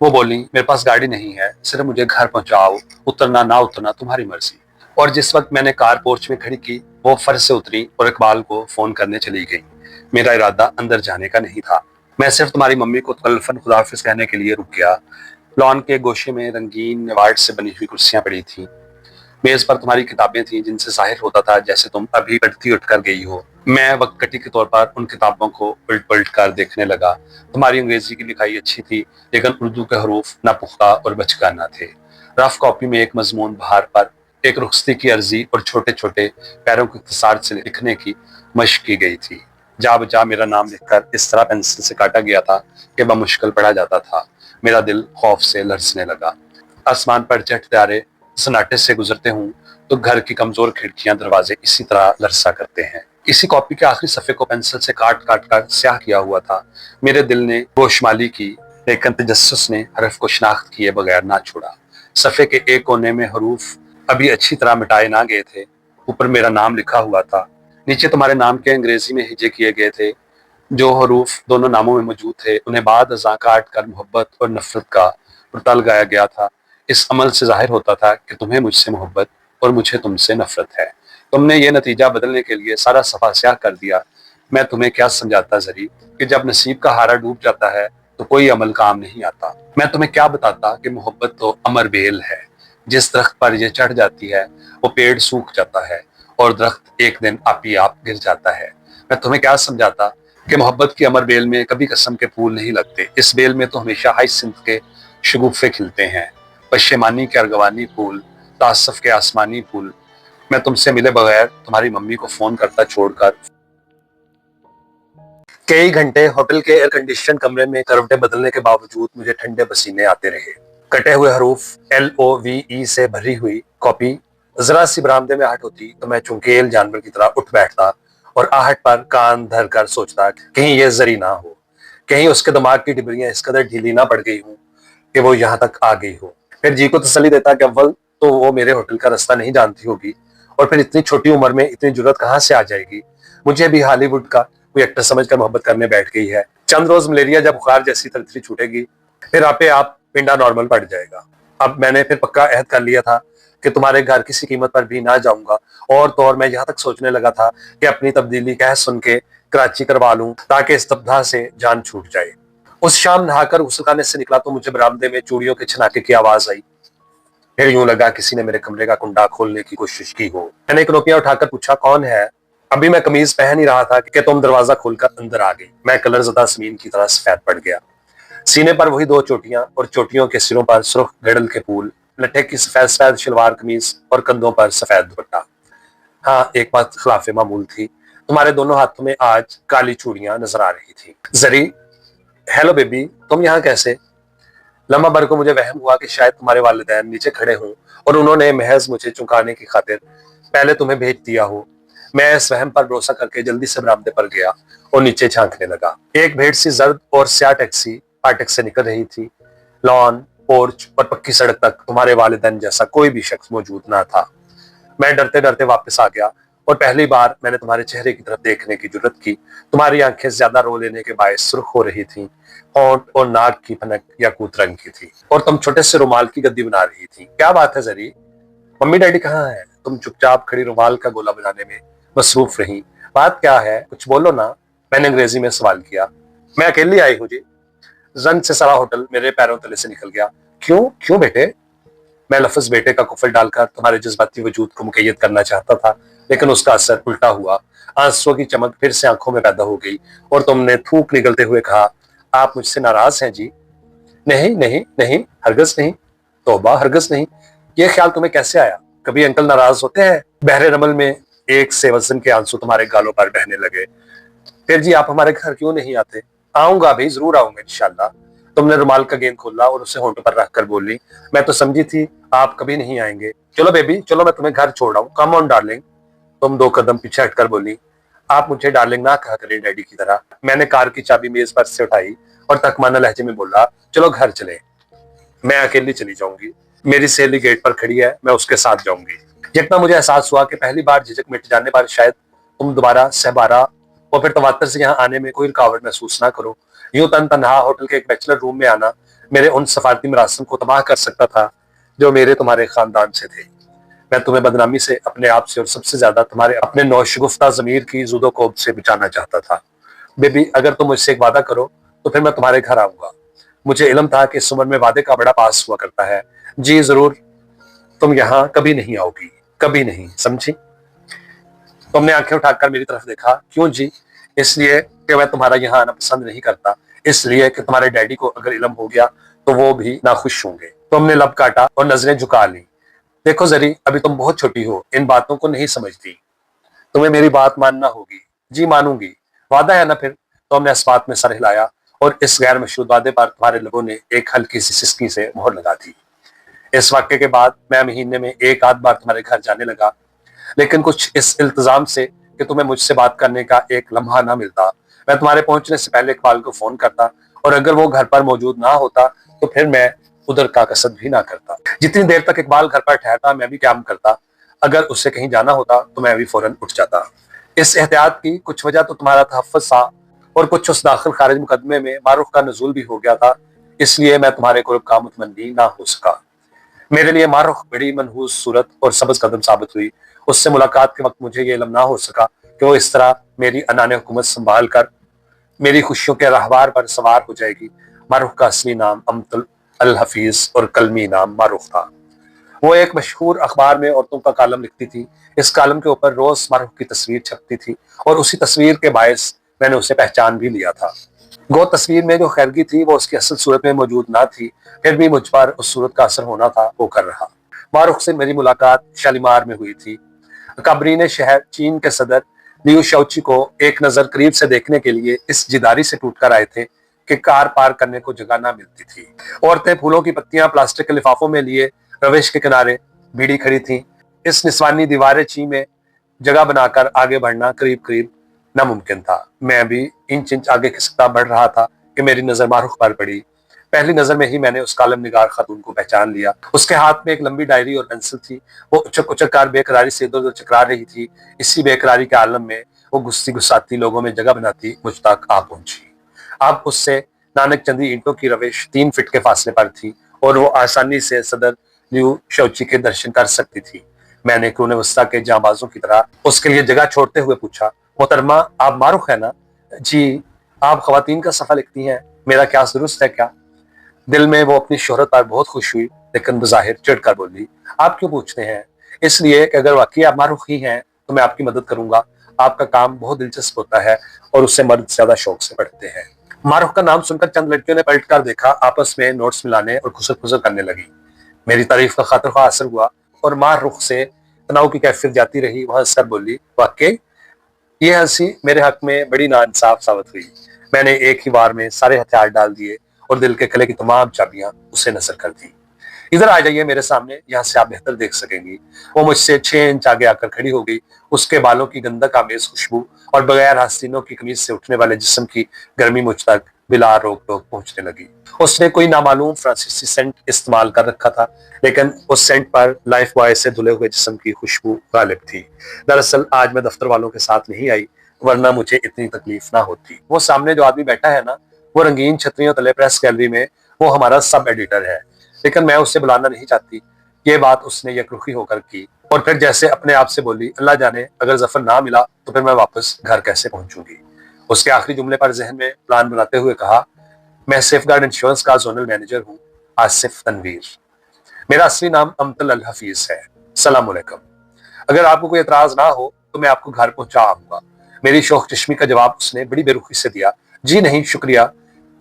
وہ بولی میرے پاس گاڑی نہیں ہے، صرف مجھے گھر پہنچاؤ، اترنا نہ اترنا تمہاری مرضی۔ اور جس وقت میں نے کار پورچ میں کھڑی کی، وہ فرش سے اتری اور اقبال کو فون کرنے چلی گئی۔ میرا ارادہ اندر جانے کا نہیں تھا، میں صرف تمہاری ممی کو تکلفاً خداحافظ کہنے کے لیے رک گیا۔ لان کے گوشے میں رنگین نیواڈ سے بنی ہوئی کرسیاں پڑی تھیں، میز پر تمہاری کتابیں تھیں جن سے ظاہر ہوتا تھا جیسے تم ابھی پڑھتی اٹھ کر گئی ہو۔ میں وقت کٹی کے طور پر ان کتابوں کو الٹ پلٹ کر دیکھنے لگا۔ تمہاری انگریزی کی لکھائی اچھی تھی، لیکن اردو کے حروف ناپختہ اور بچگانہ تھے۔ رف کاپی میں ایک مضمون بہار پر ایک رخصتی کی عرضی اور چھوٹے چھوٹے پیروں کو اختصار سے لکھنے کی مشق کی گئی تھی۔ جا بجا میرا نام لکھ کر اس طرح پینسل سے کاٹا گیا تھا کہ بمشکل پڑھا جاتا تھا۔ میرا دل خوف سے لرزنے لگا۔ آسمان پر جیٹ ستارے سناٹے سے گزرتے ہوں تو گھر کی کمزور کھڑکیاں دروازے اسی طرح لرزا کرتے ہیں۔ اسی کاپی کے آخری صفحے کو پینسل سے کاٹ کاٹ کر سیاہ کیا ہوا تھا۔ میرے دل نے گوشمالی کی، لیکن تجسس نے حرف کو شناخت کیے بغیر نہ چھوڑا۔ صفحے کے ایک کونے میں حروف ابھی اچھی طرح مٹائے نہ گئے تھے، اوپر میرا نام لکھا ہوا تھا، نیچے تمہارے نام کے انگریزی میں ہجے کیے گئے تھے۔ جو حروف دونوں ناموں میں موجود تھے انہیں بعد ازاں کاٹ کر محبت اور نفرت کا پرتل گایا گیا تھا۔ اس عمل سے ظاہر ہوتا تھا کہ تمہیں مجھ سے محبت اور مجھے تم سے نفرت ہے۔ تم نے یہ نتیجہ بدلنے کے لیے سارا صفحہ سیاہ کر دیا۔ میں تمہیں کیا سمجھاتا زری کہ جب نصیب کا ہارا ڈوب جاتا ہے تو کوئی عمل کام نہیں آتا۔ میں تمہیں کیا بتاتا کہ محبت تو امر بیل ہے، جس درخت پر یہ چڑھ جاتی ہے وہ پیڑ سوکھ جاتا ہے اور درخت ایک دن آپ ہی آپ گر جاتا ہے۔ میں تمہیں کیا سمجھاتا کہ محبت کی امر بیل میں کبھی قسم کے پھول نہیں لگتے، اس بیل میں تو ہمیشہ ہائسنتھ کے شگوفے کھلتے ہیں، پشیمانی کے ارغوانی پھول، تعصف کے آسمانی پھول۔ میں تم سے ملے بغیر تمہاری ممی کو فون کرتا چھوڑ کر کئی گھنٹے ہوٹل کے ایئر کنڈیشن کمرے میں کروٹیں بدلنے کے باوجود مجھے ٹھنڈے پسینے آتے رہے۔ کٹے ہوئے حروف LOVE سے بھری ہوئی کاپی ذرا سی برآمدے میں آہٹ ہوتی تو میں چونکیل جانور کی طرح اٹھ بیٹھتا اور آہٹ پر کان دھر کر سوچتا کہیں یہ زری نہ ہو، کہیں اس کے دماغ کی ڈبریاں اس قدر ڈھیلی نہ پڑ گئی ہوں کہ وہ یہاں تک آ گئی ہو۔ پھر جی کو تسلی دیتا کہ اول تو وہ میرے ہوٹل کا راستہ نہیں جانتی ہوگی، اور پھر اتنی چھوٹی عمر میں اتنی جرت کہاں سے آ جائے گی، مجھے بھی ہالی ووڈ کا کوئی ایکٹر سمجھ کر محبت کرنے بیٹھ گئی ہے۔ چند روز ملیریا جب بخار جیسی ترتری چھوٹے گی، پھر آپ پنڈا نارمل پڑ جائے گا۔ اب میں نے پھر پکا عہد کر لیا تھا کہ تمہارے گھر کسی قیمت پر بھی نہ جاؤں گا، اور تو اور میں یہاں تک سوچنے لگا تھا کہ اپنی تبدیلی کہہ سن کے کراچی کروا لوں تاکہ استبدھا سے جان چھوٹ جائے۔ اس شام نہا کر غسل خانے سے نکلا تو مجھے برآمدے میں چوڑیوں کے چھناکے کی آواز آئی۔ پھر یوں لگا کسی نے میرے کمرے کا کنڈا کھولنے کی کوشش کی ہو۔ میں نے ایک روپیہ اٹھا کر پوچھا کون ہے؟ ابھی میں قمیض پہن ہی رہا تھا کہ تم دروازہ کھول کر اندر آ گئی۔ میں کلر زدہ زمین کی طرح سفید پڑ گیا۔ سینے پر وہی 2 چوٹیاں اور چوٹیوں کے سروں پر سرخ گڑل کے پھول، لٹھے کی سفید سفید شلوار قمیض اور کندھوں پر سفید دوپٹہ۔ ہاں، ایک بات خلاف معمول تھی، تمہارے دونوں ہاتھوں میں آج کالی چوڑیاں نظر آ رہی تھی۔ زری، ہیلو بیبی، تم یہاں کیسے؟ لمحہ بھر کو مجھے وہم ہوا کہ شاید تمہارے والدین نیچے کھڑے ہوں اور انہوں نے محض مجھے چونکانے کی خاطر پہلے تمہیں بھیج دیا ہو۔ میں اس وہم پر بھروسہ کر کے جلدی سے برآمدے پر گیا اور نیچے جھانکنے لگا۔ ایک بھیڑ سی زرد اور سیاہ ٹیکسی پارٹک سے نکل رہی تھی۔ لان، پورچ اور پکی سڑک تک تمہارے والدین جیسا کوئی بھی شخص موجود نہ تھا۔ میں ڈرتے ڈرتے واپس آ گیا اور پہلی بار میں نے تمہارے چہرے کی طرف دیکھنے کی جرت کی۔ تمہاری آنکھیں زیادہ رو لینے کے باعث سرخ ہو رہی تھیں، ہونٹ اور ناک کی پھنک یاقوت رنگ کی تھی، اور تم چھوٹے سے رومال کی گدی بنا رہی تھی۔ کیا بات ہے زری؟ ممی ڈیڈی کہاں ہیں؟ تم چپ چاپ کھڑی رومال کا گولا بنانے میں مصروف رہی۔ بات کیا ہے؟ کچھ بولو نا، میں نے انگریزی میں سوال کیا۔ میں اکیلی آئی ہوں جی۔ زن سے سارا ہوٹل میرے پیروں تلے سے نکل گیا۔ کیوں بیٹے؟ میں لفظ بیٹے کا کفل ڈال کر تمہارے جذباتی وجود کو مقید کرنا چاہتا تھا، لیکن اس کا اثر الٹا ہوا۔ آنسوؤں کی چمک پھر سے آنکھوں میں پیدا ہو گئی اور تم نے تھوک نگلتے ہوئے کہا، آپ مجھ سے ناراض ہیں جی؟ نہیں نہیں نہیں، ہرگز نہیں۔ توبہ، ہرگز نہیں۔ یہ خیال تمہیں کیسے آیا؟ کبھی انکل ناراض ہوتے ہیں؟ بحر رمل میں ایک سے وزن کے آنسو تمہارے گالوں پر بہنے لگے۔ پھر جی آپ ہمارے گھر کیوں نہیں آتے؟ آؤں گا بھائی، ضرور آؤں گا انشاءاللہ۔ تم نے رومال کا گیند کھولا اور اسے ہونٹوں پر رکھ کر بولی، میں تو سمجھی تھی آپ کبھی نہیں آئیں گے۔ چلو بیبی، چلو میں تمہیں گھر چھوڑ رہا ہوں، کم آن ڈارلنگ۔ تم 2 قدم پیچھے ہٹ کر بولی، आप मुझे डार्लिंग ना कहा करें डैडी की तरह। मैंने कार की चाबी मेज पर से उठाई और तकमाना लहजे में बोला, चलो घर चले, मैं अकेली चली जाऊंगी। मेरी सहेली गेट पर खड़ी है, मैं उसके साथ जाऊंगी। जितना मुझे एहसास हुआ कि पहली बार झिझक मिट जाने पर शायद तुम दोबारा सहबारा और फिर तवातर से यहाँ आने में कोई रुकावट महसूस ना करो। यूं तन तनहा होटल के एक बैचलर रूम में आना मेरे उन सफारती मरासम को तबाह कर सकता था जो मेरे तुम्हारे खानदान से थे। मैं तुम्हें बदनामी से, अपने आप से और सबसे ज्यादा तुम्हारे अपने नौशगुफ्ता जमीर की जुदो कोब से बचाना चाहता था। बेबी, अगर तुम मुझसे एक वादा करो तो फिर मैं तुम्हारे घर आऊंगा। मुझे इल्म था कि इस उम्र में वादे का बड़ा पास हुआ करता है। जी जरूर, तुम यहाँ कभी नहीं आओगी, कभी नहीं, समझी? तुमने आंखें उठाकर मेरी तरफ देखा। क्यों जी? इसलिए कि मैं तुम्हारा यहाँ आना पसंद नहीं करता, इसलिए कि तुम्हारे डैडी को अगर इल्म हो गया तो वो भी नाखुश होंगे। तुमने लब काटा और नजरें झुका ली। देखो जरी, अभी तुम बहुत छोटी हो, इन बातों को नहीं समझती। तुम्हें मेरी बात मानना होगी। जी मानूंगी, वादा है ना फिर? तो हमने इस बात में सर हिलाया और इस गैर मशरूत वादे पर तुम्हारे लोगों ने एक हल्की सी सिसकी से मोहर लगा दी। इस वाक्य के बाद मैं महीने में एक आध बार तुम्हारे घर जाने लगा, लेकिन कुछ इस इल्तजाम से कि तुम्हें मुझसे बात करने का एक लम्हा ना मिलता, मैं तुम्हारे पहुंचने से पहले इकबाल को फोन करता और अगर वो घर पर मौजूद ना होता तो फिर मैं उधर का कसद भी ना करता। जितनी देर तक इकबाल घर पर ठहरता मैं भी काम करता। अगर उससे कहीं जाना होता तो मैं भी फौरन उठ जाता। इस एहतियात की कुछ वजह तो तुम्हारा तहफ़्फ़ुज़ था और कुछ उस दाखिल खारिज मुकदमे में मारूफ का नज़ूल भी हो गया था, इसलिए मैं तुम्हारे कुर्ब का मुतमन्नी ना हो सका। मेरे लिए मारूफ बड़ी मनहूस सूरत और सबज कदम साबित हुई। उससे मुलाकात के वक्त मुझे ये इल्म ना हो सका कि वो इस तरह मेरी अनाने हुकूमत संभाल कर मेरी खुशियों के रहवार पर सवार हो जाएगी। मारूफ का असली नाम अमतुल अल हफीज और कलमी नाम मारूफ था। वो एक मशहूर अखबार में औरतों का कालम लिखती थी। इस कालम के ऊपर रोज मारूफ की तस्वीर छपती थी और उसी तस्वीर के बायस मैंने उसे पहचान भी लिया था। गो तस्वीर में जो खैरगी थी वो उसकी असल सूरत में मौजूद ना थी, फिर भी मुझ पर उस सूरत का असर होना था, वो कर रहा। मारूफ से मेरी मुलाकात शालीमार में हुई थी। काबरीन शहर चीन के सदर लियू शाओची को एक नजर करीब से देखने के लिए इस जिदारी से टूट कर आए थे कि कार पार करने को जगह ना मिलती थी। औरतें फूलों की पत्तियां प्लास्टिक के लिफाफों में लिए रवेश के किनारे भीड़ी खड़ी थी। इस निस्वानी दीवार ची में जगह बनाकर आगे बढ़ना करीब करीब नामुमकिन था। मैं भी इंच इंच आगे खिसकता बढ़ रहा था कि मेरी नजर मारूफ पर पड़ी। पहली नजर में ही मैंने उस कालम निगार खातून को पहचान लिया। उसके हाथ में एक लंबी डायरी और पेंसिल थी। वो उचक उचक कर बेकरारी से इधर उधर चकरा रही थी। इसी बेकरारी के आलम में वो गुस्सी गुस्साती लोगों में जगह बनाती मुझ तक आ पहुंची। अब उससे नानक चंदी ईंटों की रवेश 3 फीट के फासले पर थी और वो आसानी से सदर लियू शौची के दर्शन कर सकती थी। मैंने क्रून वस्ता के जांबाजों की तरह उसके लिए जगह छोड़ते हुए पूछा, मोहतरमा आप मारूफ है ना? जी। आप खवातीन का सफा लिखती हैं, मेरा क्या दुरुस्त है क्या? दिल में वो अपनी शोहरत पर बहुत खुश हुई, लेकिन बज़ाहिर चिढ़ कर बोली, आप क्यों पूछते हैं? इसलिए कि अगर वाकई आप मारूफ ही हैं तो मैं आपकी मदद करूंगा। आपका काम बहुत दिलचस्प होता है और उससे मर्द ज्यादा शौक से पढ़ते हैं। मारूफ का नाम सुनकर चंद लड़कियों ने पलट कर देखा, आपस में नोट्स मिलाने और खुसर खुसर करने लगी। मेरी तारीफ का खातिर ख्वाह असर हुआ और मार रुख से तनाव की कैफियत जाती रही। वह हंसकर बोली, वाकई ये हंसी मेरे हक में बड़ी नाइंसाफ साबित हुई। मैंने एक ही बार में सारे हथियार डाल दिए और दिल के किले की तमाम चाबियां उसे नजर कर दी। इधर आ जाइए मेरे सामने, यहाँ से आप बेहतर देख सकेंगी। वो मुझसे 6 इंच आगे आकर खड़ी हो गई। उसके बालों की गंधक आमेज खुशबू और बगैर आस्तीनों की कमीज से उठने वाले जिस्म की गर्मी मुझ तक बिला रोक टोक पहुंचने लगी। उसने कोई नामालूम फ्रांसीसी सेंट इस्तेमाल कर रखा था, लेकिन उस सेंट पर लाइफ बॉय से धुले हुए जिस्म की खुशबू गालिब थी। दरअसल आज मैं दफ्तर वालों के साथ नहीं आई, वरना मुझे इतनी तकलीफ ना होती। वो सामने जो आदमी बैठा है ना, वो रंगीन छतरियों तले प्रेस गैलरी में वो हमारा सब एडिटर है, लेकिन मैं उससे बुलाना नहीं चाहती। ये बात उसने यकरुखी होकर की और फिर जैसे अपने आप से बोली, अल्लाह जाने अगर जफर ना मिला तो फिर मैं वापस घर कैसे पहुंचूंगी। उसके आखिरी जुमले पर जहन में प्लान बनाते हुए कहा, मैं सेफगार्ड इंश्योरेंस का जोनल मैनेजर हूँ, आसिफ तनवीर। मेरा असली नाम अमतुल अल हफीज है। सलाम अलैकुम। अगर आपको कोई एतराज ना हो तो मैं आपको घर पहुंचा आऊंगा। मेरी शौक चश्मी का जवाब उसने बड़ी बेरुखी से दिया, जी नहीं शुक्रिया,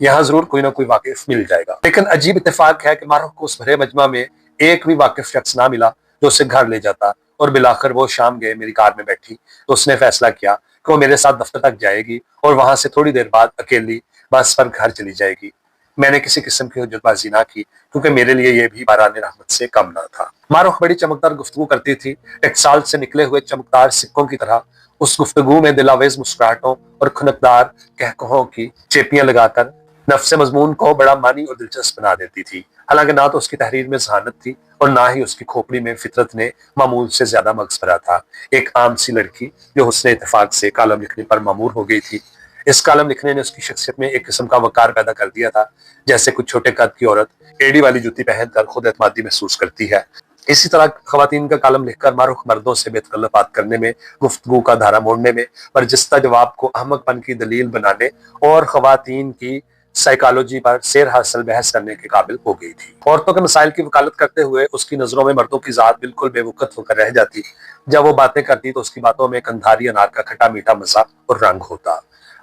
यहाँ जरूर कोई ना कोई वाकिफ मिल जाएगा। लेकिन अजीब इत्तेफाक है कि मारूफ को उस भरे मजमा में एक भी वाकिफ शख्स ना मिला जो उसे घर ले जाता। और बिलाकर वो शाम गए, मेरी कार में बैठी तो उसने फैसला किया कि वो मेरे साथ दफ्तर तक जाएगी और वहां से थोड़ी देर बाद अकेली बस पर घर चली जाएगी। میں نے کسی قسم کی حجت بازی نہ کی کیونکہ میرے لیے یہ بھی باران رحمت سے کم نہ تھا۔ ماروخ بڑی چمکدار گفتگو کرتی تھی، ٹیکسال سے نکلے ہوئے چمکدار سکوں کی طرح۔ اس گفتگو میں دلاویز مسکراہٹوں اور کھنکدار کہکہوں کی چیپیاں لگا کر نفس مضمون کو بڑا معنی اور دلچسپ بنا دیتی تھی۔ حالانکہ نہ تو اس کی تحریر میں ذہانت تھی اور نہ ہی اس کی کھوپڑی میں فطرت نے معمول سے زیادہ مغز بھرا تھا۔ ایک عام سی لڑکی جو حسن اتفاق سے کالم لکھنے پر مامور ہو گئی تھی۔ اس کالم لکھنے نے اس کی شخصیت میں ایک قسم کا وقار پیدا کر دیا تھا، جیسے کچھ چھوٹے قد کی عورت ایڑی والی جوتی پہن کر خود اعتمادی محسوس کرتی ہے۔ اسی طرح خواتین کا کالم لکھ کر ماروخ مردوں سے بے تکلف بات کرنے میں، گفتگو کا دھارا موڑنے میں، برجستہ جواب کو احمق پن کی دلیل بنانے اور خواتین کی سائیکالوجی پر سیر حاصل بحث کرنے کے قابل ہو گئی تھی۔ عورتوں کے مسائل کی وکالت کرتے ہوئے اس کی نظروں میں مردوں کی ذات بالکل بے وقت ہو کر رہ جاتی۔ جب وہ باتیں کرتی تو اس کی باتوں میں کندھاری انار کا کھٹا میٹھا مزہ اور رنگ ہوتا۔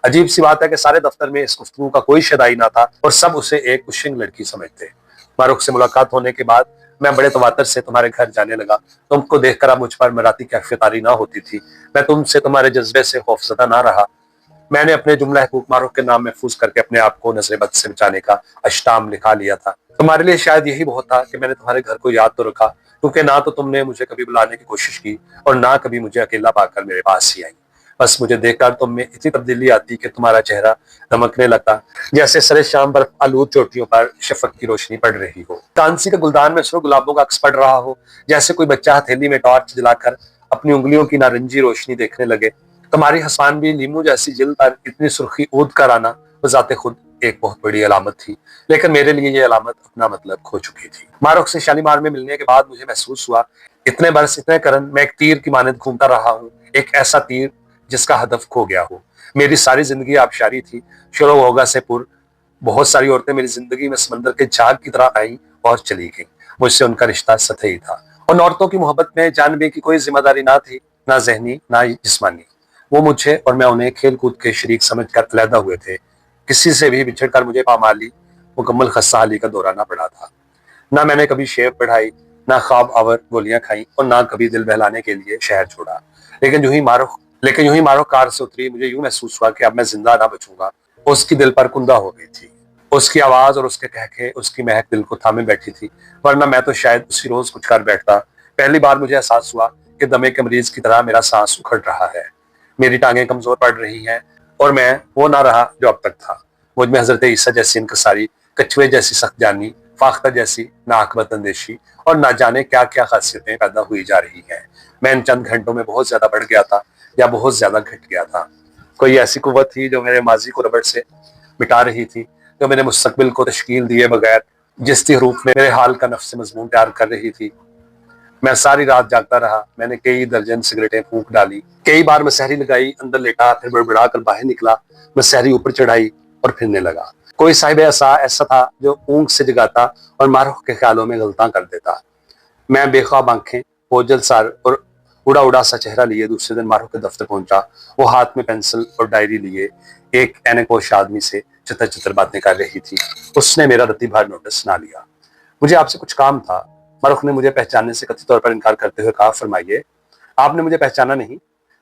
عجیب سی بات ہے کہ سارے دفتر میں اس گفتگو کا کوئی شدائی نہ تھا اور سب اسے ایک پشنگ لڑکی سمجھتے۔ ماروخ سے ملاقات ہونے کے بعد میں بڑے تواتر سے تمہارے گھر جانے لگا۔ تم کو دیکھ کر اب مجھ پر مراتی کیفیت طاری نہ ہوتی تھی۔ میں تم سے تمہارے جذبے سے خوفزدہ نہ رہا۔ میں نے اپنے جملہ حقوق ماروخ کے نام محفوظ کر کے اپنے آپ کو نظر بد سے بچانے کا اشتام لکھا لیا تھا۔ تمہارے لیے شاید یہی بہت تھا کہ میں نے تمہارے گھر کو یاد تو رکھا، کیونکہ نہ تو تم نے مجھے کبھی بلانے کی کوشش کی اور نہ کبھی مجھے اکیلا پا کر میرے پاس ہی آئی۔ بس مجھے دیکھ کر تم میں اتنی تبدیلی آتی کہ تمہارا چہرہ دمکنے لگتا، جیسے سر شام برف آلود چوٹیوں پر شفق کی روشنی پڑ رہی ہو، کانسی کے گلدان میں سرخ گلابوں کا عکس پڑ رہا ہو، جیسے کوئی بچہ ہتھیلی میں ٹارچ جلا کر اپنی انگلیوں کی نارنجی روشنی دیکھنے لگے۔ تمہاری ہسپانوی لیمو جیسی جلد پر اتنی سرخی اود کر آنا بذات خود ایک بہت بڑی علامت تھی، لیکن میرے لیے یہ علامت اپنا مطلب کھو چکی تھی۔ ماروخ سے شالیمار میں ملنے کے بعد مجھے محسوس ہوا اتنے برس اتنے کرن میں ایک تیر کی مانند گھومتا رہا ہوں، ایک ایسا تیر جس کا ہدف کھو گیا ہو۔ میری ساری زندگی آبشاری تھی، شور و غوغا سے پر۔ بہت ساری عورتیں میری زندگی میں سمندر کے جھاگ کی طرح آئیں اور چلی گئیں۔ مجھ سے ان کا رشتہ سطحی تھا۔ ان عورتوں کی محبت میں جانبے کی کوئی ذمہ داری نہ تھی، نہ ذہنی نہ جسمانی۔ وہ مجھے اور میں انہیں کھیل کود کے شریک سمجھ کر علیحدہ ہوئے تھے۔ کسی سے بھی بچھڑ کر مجھے پامالی مکمل خستہ حالی کا دورہ نہ پڑا تھا۔ نہ میں نے کبھی شیو پڑھائی، نہ خواب آور گولیاں کھائیں اور نہ کبھی دل بہلانے کے لیے شہر چھوڑا۔ لیکن یوں ہی ماروخ کار سے اتری، مجھے یوں محسوس ہوا کہ اب میں زندہ نہ بچوں گا۔ اس کی دل پر کندہ ہو گئی تھی۔ اس کی آواز اور اس کے کہکے، اس کی مہک دل کو تھامے بیٹھی تھی، ورنہ میں تو شاید اسی روز کچھ کر بیٹھتا۔ پہلی بار مجھے احساس ہوا کہ دمے کے مریض کی طرح میرا سانس اکھڑ رہا ہے، میری ٹانگیں کمزور پڑ رہی ہیں اور میں وہ نہ رہا جو اب تک تھا۔ مجھ میں حضرت عیسیٰ جیسی انکساری، کچھوے جیسی سخت جانی، فاختہ جیسی ناعاقبت اندیشی اور نہ جانے کیا کیا خاصیتیں پیدا ہوئی جا رہی ہیں۔ میں ان چند گھنٹوں میں بہت زیادہ بڑھ گیا تھا یا بہت زیادہ گھٹ گیا تھا۔ کوئی ایسی قوت تھی جو میرے ماضی کو ربڑ سے مٹا رہی تھی، جو میرے مستقبل کو تشکیل دیے بغیر جستی حروف میں میرے حال کا نفس مضمون تیار کر رہی تھی۔ میں ساری رات جاگتا رہا۔ میں نے کئی درجن سگریٹیں پھونک ڈالی، کئی بار مسحری لگائی، اندر لیٹا، پھر بڑبڑا کر باہر نکلا، مسحری اوپر چڑھائی اور پھرنے لگا۔ کوئی صاحب عصا ایسا تھا جو اونگ سے جگاتا اور ماروخ کے خیالوں میں غلطاں کر دیتا۔ میں بے خواب آنکھیں، اوجل سر اور اڑا اڑا سا چہرہ لیے دوسرے دن ماروخ کے دفتر پہنچا۔ وہ ہاتھ میں پینسل اور ڈائری لیے ایک اینکوش آدمی سے چتر چتر باتیں کر رہی تھی۔ اس نے میرا رتی بھر نوٹس نہ لیا۔ مجھے آپ سے کچھ کام تھا۔ ماروخ نے مجھے پہچاننے سے قطعی طور پر انکار کرتے ہوئے کہا، فرمائیے۔ آپ نے مجھے پہچانا نہیں؟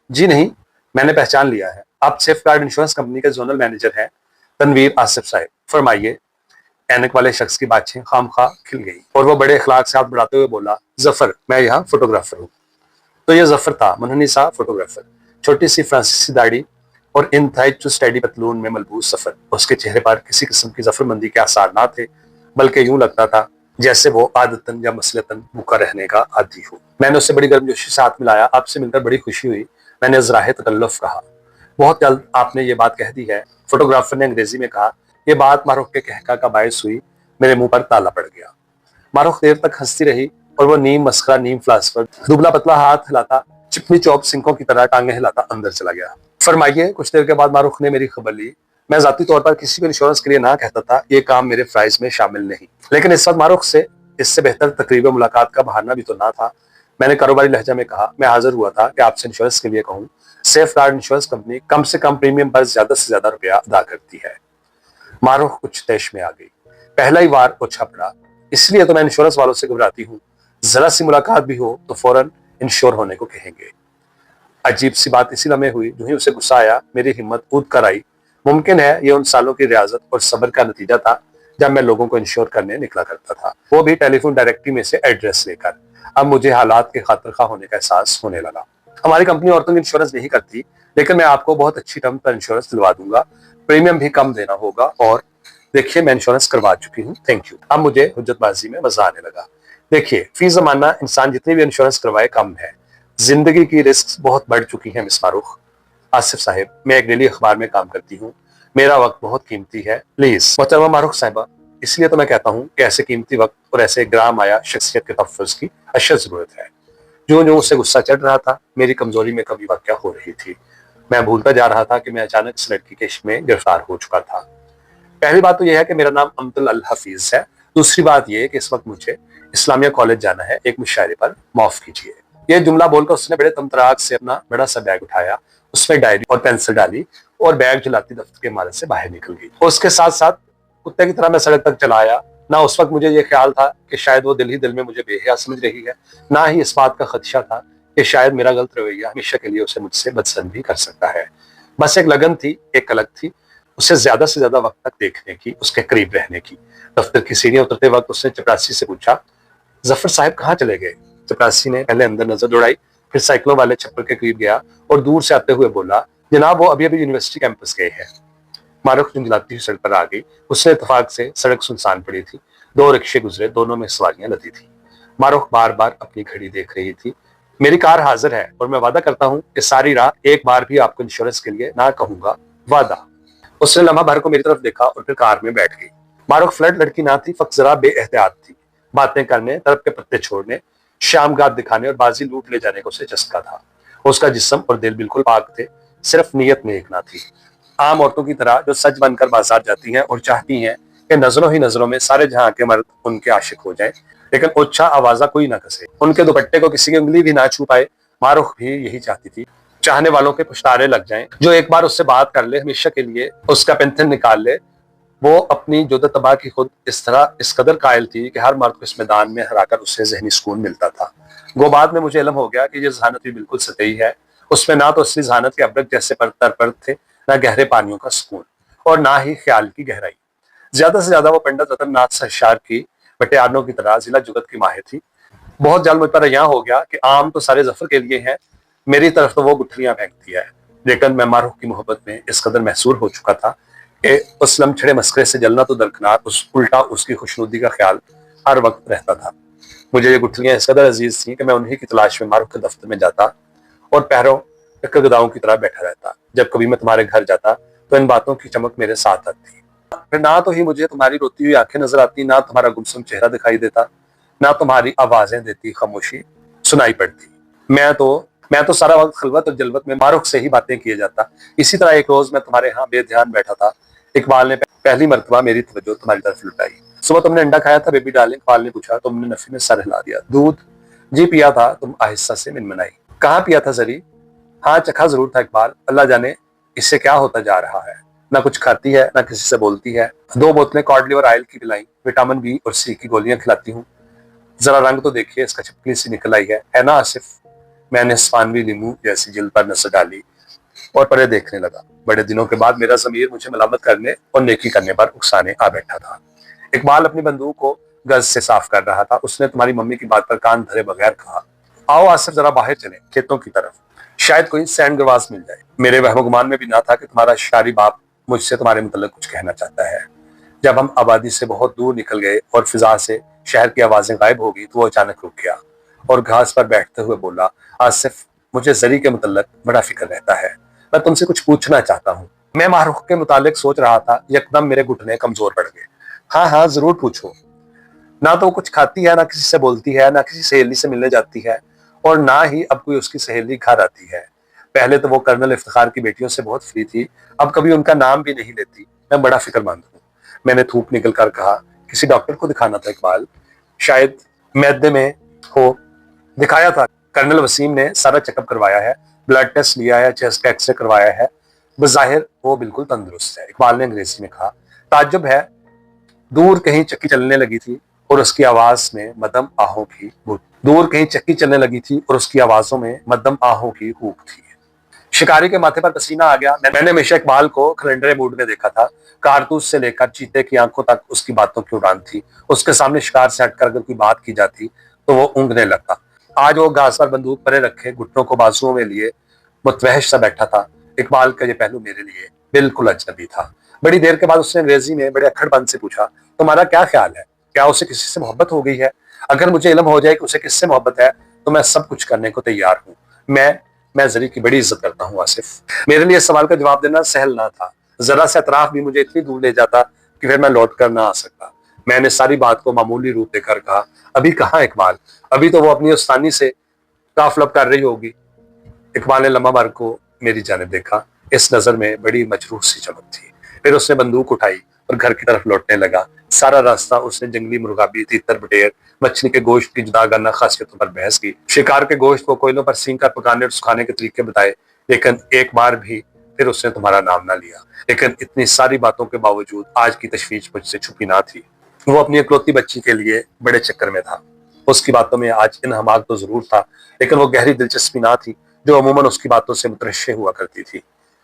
جی نہیں، میں نے پہچان لیا ہے۔ آپ سیف گارڈ انشورنس کمپنی کے زونل مینیجر ہیں، تنویر آصف صاحب۔ فرمائیے۔ اینک والے شخص کی باتیں خام خواہ کھل گئی اور وہ بڑے اخلاق سے ہاتھ بڑھاتے ہوئے بولا، ظفر، میں یہاں فوٹوگرافر ہوں۔ تو یہ ظفر تھا، منحنی سا فوٹوگرافر، چھوٹی سی فرانسیسی داڑھی اور انتہائی چست ٹیڈی پتلون میں ملبوس ظفر۔ اس کے چہرے پر کسی قسم کی ظفر مندی کے آثار نہ تھے، بلکہ یوں لگتا تھا جیسے وہ عادتاً یا مثلتاً بھوکا رہنے کا عادی ہو۔ میں نے اس سے بڑی گرمجوشی سے ہاتھ ملایا۔ آپ سے مل کر بڑی خوشی ہوئی، میں نے ذراہ تکلف کہا۔ بہت جلد آپ نے یہ بات کہہ دی ہے، فوٹوگرافر نے انگریزی میں کہا۔ یہ بات ماروخ کے کہکا کا باعث ہوئی، میرے منہ پر تالا پڑ گیا۔ ماروخ دیر تک ہنستی رہی اور وہ نیم مسخرہ نیم فلاسفر دبلا پتلا ہاتھ ہلاتا، چپنی چوپ سنکوں کی طرح ٹانگیں ہلاتا اندر چلا گیا۔ فرمائیے۔ کچھ دیر کے بعد ماروخ نے میری خبر لی۔ میں ذاتی طور پر کسی کو انشورنس کے لیے نہ کہتا تھا، یہ کام میرے فرائض میں شامل نہیں، لیکن اس وقت ماروخ سے اس سے بہتر تقریب ملاقات کا بہانہ بھی تو نہ تھا۔ میں نے کاروباری لہجہ میں کہا، میں حاضر ہوا تھا کہ آپ سے انشورنس کے لیے کہوں۔ سیف گارڈ انشورنس کمپنی کم سے کم پریمیم پر زیادہ سے زیادہ روپیہ ادا کرتی ہے۔ ماروخ کچھ طیش میں آ گئی۔ پہلا ہی وار اوچھا پڑا، اس لیے تو میں انشورنس والوں سے گھبراتی ہوں، ذرا سی ملاقات بھی ہو تو فوراً انشور ہونے کو کہیں گے۔ عجیب سی بات اسی لمحے ہوئی، جو ہی اسے غصہ آیا میری ہمت اود کر آئی۔ ممکن ہے یہ ان سالوں کی ریاضت اور صبر کا نتیجہ تھا جب میں لوگوں کو انشور کرنے نکلا کرتا تھا، وہ بھی ٹیلی فون ڈائریکٹری میں سے ایڈریس لے کر۔ اب مجھے حالات کے خطر خواہ ہونے کا احساس ہونے لگا۔ ہماری کمپنی عورتوں کی انشورنس نہیں کرتی، لیکن میں آپ کو بہت اچھی ٹرم پر انشورنس دلوا دوں گا، پریمیم بھی کم دینا ہوگا، اور دیکھیے میں انشورنس کروا چکی ہوں، تھینک یو۔ اب مجھے حجت بازی میں مزہ آنے لگا۔ دیکھیے فی زمانہ انسان جتنی بھی انشورنس کروائے کم ہے، زندگی کی رسک بہت بڑھ چکی ہیں مس فاروق۔ آصف صاحب، میں ایک ڈیلی اخبار میں کام کرتی ہوں، میرا وقت بہت قیمتی ہے، پلیز۔ محترمہ ماروق صاحبہ، اس لیے تو میں کہتا ہوں کہ ایسے قیمتی وقت اور ایسے گرام آیا شخصیت کے تحفظ کی اشد ضرورت ہے۔ جو اسے غصہ چڑھ رہا تھا، میری کمزوری میں کبھی واقع ہو رہی تھی۔ میں بھولتا جا رہا تھا کہ میں اچانک اس لڑکی کے عشق میں گرفتار ہو چکا تھا۔ پہلی بات تو یہ ہے کہ میرا نام امتل الحفیظ ہے۔ دوسری بات یہ کہ اس وقت مجھے اسلامیہ کالج جانا ہے ایک مشاعرے پر، معاف کیجیے۔ یہ جملہ بول کر اس نے بڑے تمطراق سے اپنا بڑا سا بیگ اٹھایا، اس میں ڈائری اور پینسل ڈالی اور بیگ جلاتی دفتر کے عمارت سے باہر نکل گئی۔ اس کے ساتھ ساتھ کتے کی طرح میں سڑک تک چلا آیا۔ نہ اس وقت مجھے یہ خیال تھا کہ شاید وہ دل ہی دل میں مجھے بے حیا سمجھ رہی ہے، نہ ہی اس بات کا خدشہ تھا کہ شاید میرا غلط رویہ ہمیشہ کے لیے اسے مجھ سے بدسن بھی کر سکتا ہے۔ بس ایک لگن تھی، ایک کلک تھی، اسے زیادہ سے زیادہ وقت تک دیکھنے کی، اس کے قریب رہنے کی۔ دفتر کی سیڑھیاں اترتے وقت اس نے چپراسی سے پوچھا، ظفر صاحب کہاں چلے گئے؟ چپراسی نے پہلے اندر نظر دوڑائی، پھر سائیکلوں والے چھپر کے قریب گیا اور دور سے آتے ہوئے بولا، جناب وہ ابھی یونیورسٹی کیمپس گئے ہیں۔ ماروق جنجلاتی ہوئی سڑک پر آ گئی۔ اس نے اتفاق سے سڑک سنسان پڑی تھی، دو رکشے گزرے، دونوں میں سواریاں لدی تھی۔ ماروق بار بار اپنی گھڑی دیکھ رہی تھی۔ میری کار حاضر ہے اور میں وعدہ کرتا ہوں کہ ساری رات ایک بار بھی آپ کو انشورنس کے لیے نہ کہوں گا، وعدہ۔ اس نے لمحہ بھر کو میری طرف دیکھا اور پھر کار میں بیٹھ گئی۔ ماروق فلرٹ لڑکی نہ تھی، فقط ذرا بے احتیاط تھی۔ باتیں کرنے، طرف کے پتے چھوڑنے، شام گات دکھانے اور بازی لوٹ لے جانے کو اسے چسکا تھا۔ اس کا جسم اور دل بالکل پاک تھے، صرف نیت نیک نہ تھی۔ عام عورتوں کی طرح جو سج بن کر بازار جاتی ہیں اور چاہتی ہیں کہ نظروں ہی نظروں میں سارے جہاں کے مرد ان کے عاشق ہو جائیں، لیکن اچھا آوازہ کوئی نہ کسے، ان کے دوپٹے کو کسی کی انگلی بھی نہ چھو پائے۔ ماروق بھی یہی چاہتی تھی، چاہنے والوں کے پشتارے لگ جائیں، جو ایک بار اس سے بات کر لے، ہمیشہ کے لیے اس کا پینتھن نکال لے۔ وہ اپنی جدت تباہ کی خود اس قدر قائل تھی کہ ہر مرد کو اس میدان میں ہرا کر اسے ذہنی سکون ملتا تھا۔ وہ بعد میں مجھے علم ہو گیا کہ یہ ذہانت بھی بالکل سطحی ہے، اس میں نہ تو اصلی ذہانت کے ابرک جیسے پرت تھے، نہ گہرے پانیوں کا سکون، اور نہ ہی خیال کی گہرائی۔ زیادہ سے زیادہ وہ پنڈت رتن ناتھ سرشار کی بٹیانوں کی طرح ضلع جگت کی ماہر تھی۔ بہت جلد مجھ پر یہاں ہو گیا کہ عام تو سارے ظفر کے لیے ہیں، میری طرف تو وہ گٹھلیاں پھینکتی ہے۔ لیکن میں ماروق کی محبت میں اس قدر محصور ہو چکا تھا کہ اس لم چھڑے مسکرے سے جلنا تو درکنار، الٹا اس کی خوشنودی کا خیال ہر وقت رہتا تھا۔ مجھے یہ گٹھلیاں اس قدر عزیز تھیں کہ میں انہی کی تلاش میں ماروق کے دفتر میں جاتا اور پیروں گداؤں کی طرح بیٹھا رہتا۔ جب کبھی میں تمہارے گھر جاتا تو ان باتوں کی چمک میرے ساتھ آتی، پھر نہ تو ہی مجھے تمہاری روتی ہوئی آنکھیں نظر آتی، نہ تمہارا گمسم چہرہ دکھائی دیتا، نہ تمہاری آوازیں دیتی خاموشی سنائی پڑتی۔ میں تو سارا وقت خلوت اور جلوت میں ماروق سے ہی باتیں کیے جاتا۔ اسی طرح ایک روز میں تمہارے ہاں بے دھیان بیٹھا تھا، اقبال نے پہلی مرتبہ میری توجہ تمہاری طرف لٹائی۔ صبح تم نے انڈا کھایا تھا بیبی ڈارلنگ؟ اقبال نے پوچھا۔ تم نے نفی میں سر ہلا دیا۔ دودھ؟ جی پیا تھا، تم آہستہ سے منمنائی۔ کہاں پیا تھا زری؟ ہاں چکھا ضرور تھا اقبال، اللہ جانے اس سے کیا ہوتا جا رہا ہے، نہ کچھ کھاتی ہے نہ کسی سے بولتی ہے۔ 2 بوتلیں کارڈ لیور آئل کی پلائیں، وٹامن بی اور سی کی گولیاں کھلاتی ہوں، ذرا رنگ تو دیکھیے، اس کا چھپکلی سی نکل آئی ہے نا آصف؟ میں نے اسپانوی لیمو جیسی جلد پر نظر ڈالی اور پرے دیکھنے لگا۔ بڑے دنوں کے بعد میرا ضمیر مجھے ملامت کرنے اور نیکی کرنے پر اکسانے آ بیٹھا تھا۔ اقبال اپنی بندوق کو گز سے صاف کر رہا تھا۔ اس نے تمہاری ممی کی بات پر کان دھرے بغیر کہا، آؤ آصف ذرا باہر چلیں، کھیتوں کی طرف، شاید کوئی سینڈ گرواز مل جائے۔ میرے وہم و گمان میں بھی نہ تھا کہ تمہارا شاری باپ مجھ سے تمہارے متعلق کچھ کہنا چاہتا ہے۔ جب ہم آبادی سے بہت دور نکل گئے اور فضا سے شہر کی آوازیں غائب ہو گئی تو وہ اچانک رک گیا اور گھاس پر بیٹھتے ہوئے بولا، آصف مجھے زری کے متعلق بڑا فکر رہتا ہے، میں تم سے کچھ پوچھنا چاہتا ہوں۔ میں ماروق کے متعلق سوچ رہا تھا، یکدم میرے گھٹنے کمزور پڑ گئے۔ ہاں ضرور پوچھو۔ نہ تو وہ کچھ کھاتی ہے، نہ کسی سے بولتی ہے، نہ کسی سہیلی سے ملنے جاتی ہے، اور نہ ہی اب کوئی اس کی سہیلی گھر آتی ہے۔ پہلے تو وہ کرنل افتخار کی بیٹیوں سے بہت فری تھی، اب کبھی ان کا نام بھی نہیں لیتی۔ میں بڑا فکر مند ہوں۔ میں نے تھوک نکل کر کہا، کسی ڈاکٹر کو دکھانا تھا اقبال، شاید معدے میں ہو۔ دکھایا تھا، کرنل وسیم نے سارا چیک اپ کروایا ہے، بلڈ ٹیسٹ لیا ہے، چیسٹ کا ایکس رے کروایا ہے، بظاہر وہ بالکل تندرست ہے۔ اقبال نے انگریزی میں کہا، تعجب ہے، دور کہیں چکی چلنے لگی تھی اور اس کی آواز میں مدم آہوں کی ہوک تھی۔ शिकारी के माथे पर पसीना आ गया। मैंने हमेशा इकबाल को खलंडरे मूड में देखा था। कारतूस से लेकर चीते की आंखों तक उसकी बातों की उड़ान थी। उसके सामने शिकार से हटकर अगर कोई बात की जाती तो वो ऊँघने लगता। आज वो घास पर बंदूक परे रखे, घुटनों को बाजुओं में लिए मुतवहश सा बैठा था। इकबाल का ये पहलू मेरे लिए बिल्कुल अजनबी था। बड़ी देर के बाद उसने अंग्रेजी में बड़े अक्खड़पन से पूछा, तुम्हारा क्या ख्याल है? क्या उसे किसी से मोहब्बत हो गई है? अगर मुझे इल्म हो जाए कि उसे किससे मोहब्बत है तो मैं सब कुछ करने को तैयार हूँ। मैं जरी की बड़ी इज्जत करता हूँ आसिफ। मेरे लिए सवाल का जवाब देना सहल ना था। जरा सा एतराफ भी मुझे इतनी दूर ले जाता कि फिर मैं लौट कर ना आ सकता। मैंने सारी बात को मामूली रूप देकर कहा, अभी कहाँ इकबाल? अभी तो वो अपनी उस्तानी से काफलब कर रही होगी। इकबाल ने लम्हा भर को मेरी जानिब देखा। इस नजर में बड़ी मजरूह सी चमक थी। फिर उसने बंदूक उठाई और घर की तरफ लौटने लगा। सारा रास्ता उसने जंगली मुर्गाबी, तीतर, बटेर, मछली के गोश्त की जुदागाना खासियतों पर बहस की। शिकार के गोश्त को कोयलों पर सींक कर पकाने और सुखाने के तरीके बताए, लेकिन एक बार भी फिर उसने तुम्हारा नाम ना लिया। लेकिन इतनी सारी बातों के बावजूद आज की तशवीश मुझसे छुपी ना थी। वो अपनी इकलौती बच्ची के लिए बड़े चक्कर में था। उसकी बातों में आज इन्हमाक तो जरूर था, लेकिन वो गहरी दिलचस्पी ना थी जो अमूमन उसकी बातों से मुतरश्शे हुआ करती थी।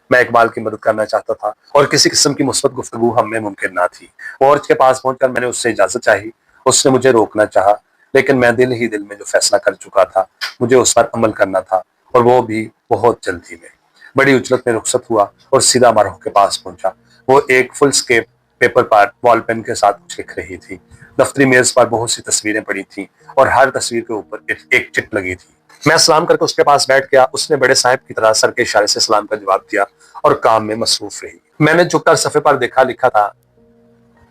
मैं इकबाल की मदद करना चाहता था और किसी किस्म की मुस्बत गुफ्तगू हम में मुमकिन ना थी। पोर्च के पास पहुंचकर मैंने उससे इजाजत चाही। उसने मुझे रोकना चाहा, लेकिन मैं दिल ही दिल में जो फैसला कर चुका था मुझे उस पर अमल करना था, और वो भी बहुत जल्दी में। बड़ी उजलत में रुखसत हुआ और सीधा मारूह के पास पहुंचा। वो एक फुल स्केप पेपर पर बॉल पेन के साथ कुछ लिख रही थी। दफ्तरी मेज पर बहुत सी तस्वीरें पड़ी थी और हर तस्वीर के ऊपर एक चिट लगी थी। मैं सलाम करके उसके पास बैठ गया। उसने बड़े साहब की तरह सर के इशारे से सलाम का जवाब दिया और काम में मसरूफ रही। मैंने झुककर सफे पर देखा, लिखा था,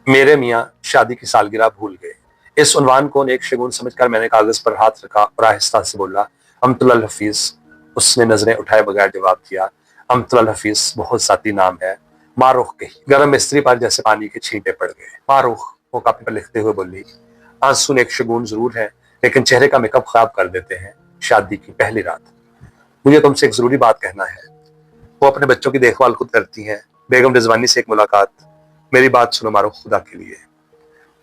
मेरे मियाँ शादी की सालगिरह भूल गए। इस उन्वान को नेक शगुन समझकर मैंने कागज पर हाथ रखा और आहिस्ता से बोला, अमतुल हफीज। उसने नजरें उठाए बगैर जवाब दिया, अमतुल हफीज बहुत साती नाम है। मारूख कही। गर्म मिस्त्री पर जैसे पानी के छींटे पड़ गए। मारूख, वो कापी पर लिखते हुए बोली, आंसू नेक शगुन जरूर है, लेकिन चेहरे का मेकअप खराब कर देते हैं। शादी की पहली रात। मुझे तुमसे एक जरूरी बात कहना है। वो अपने बच्चों की देखभाल खुद करती हैं। बेगम रिजवानी से एक मुलाकात। मेरी बात सुनो मारो खुदा के लिए।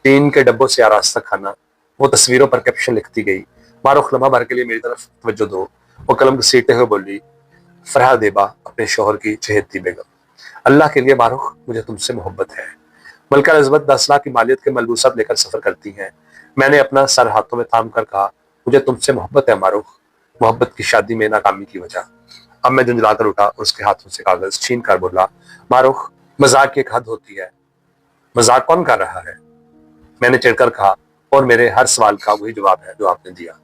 टीन के डब्बों से आरास्ता खाना। वो तस्वीरों पर कैप्शन लिखती गई। मारूख लम्हा भर के लिए मेरी तरफ तवज्जो दो। वो कलम घसीटते हुए बोली, फरहा देबा अपने शोहर की चहेती बेगम। अल्लाह के लिए मारूख, मुझे तुमसे मोहब्बत है। मलका एलिज़ाबेथ 10 लाख की मालियत के मलबूसात लेकर सफर करती हैं। मैंने अपना सर हाथों में थाम कर कहा, मुझे तुमसे मोहब्बत है मारूख, मोहब्बत की शादी में नाकामी की वजह। अब मैं झुंझलाकर उठा और उसके हाथों से कागज छीन कर बोला, मारूख, मजाक की एक हद होती है। मजाक कौन कर रहा है? मैंने चिढ़कर कहा, और मेरे हर सवाल का वही जवाब है जो आपने दिया।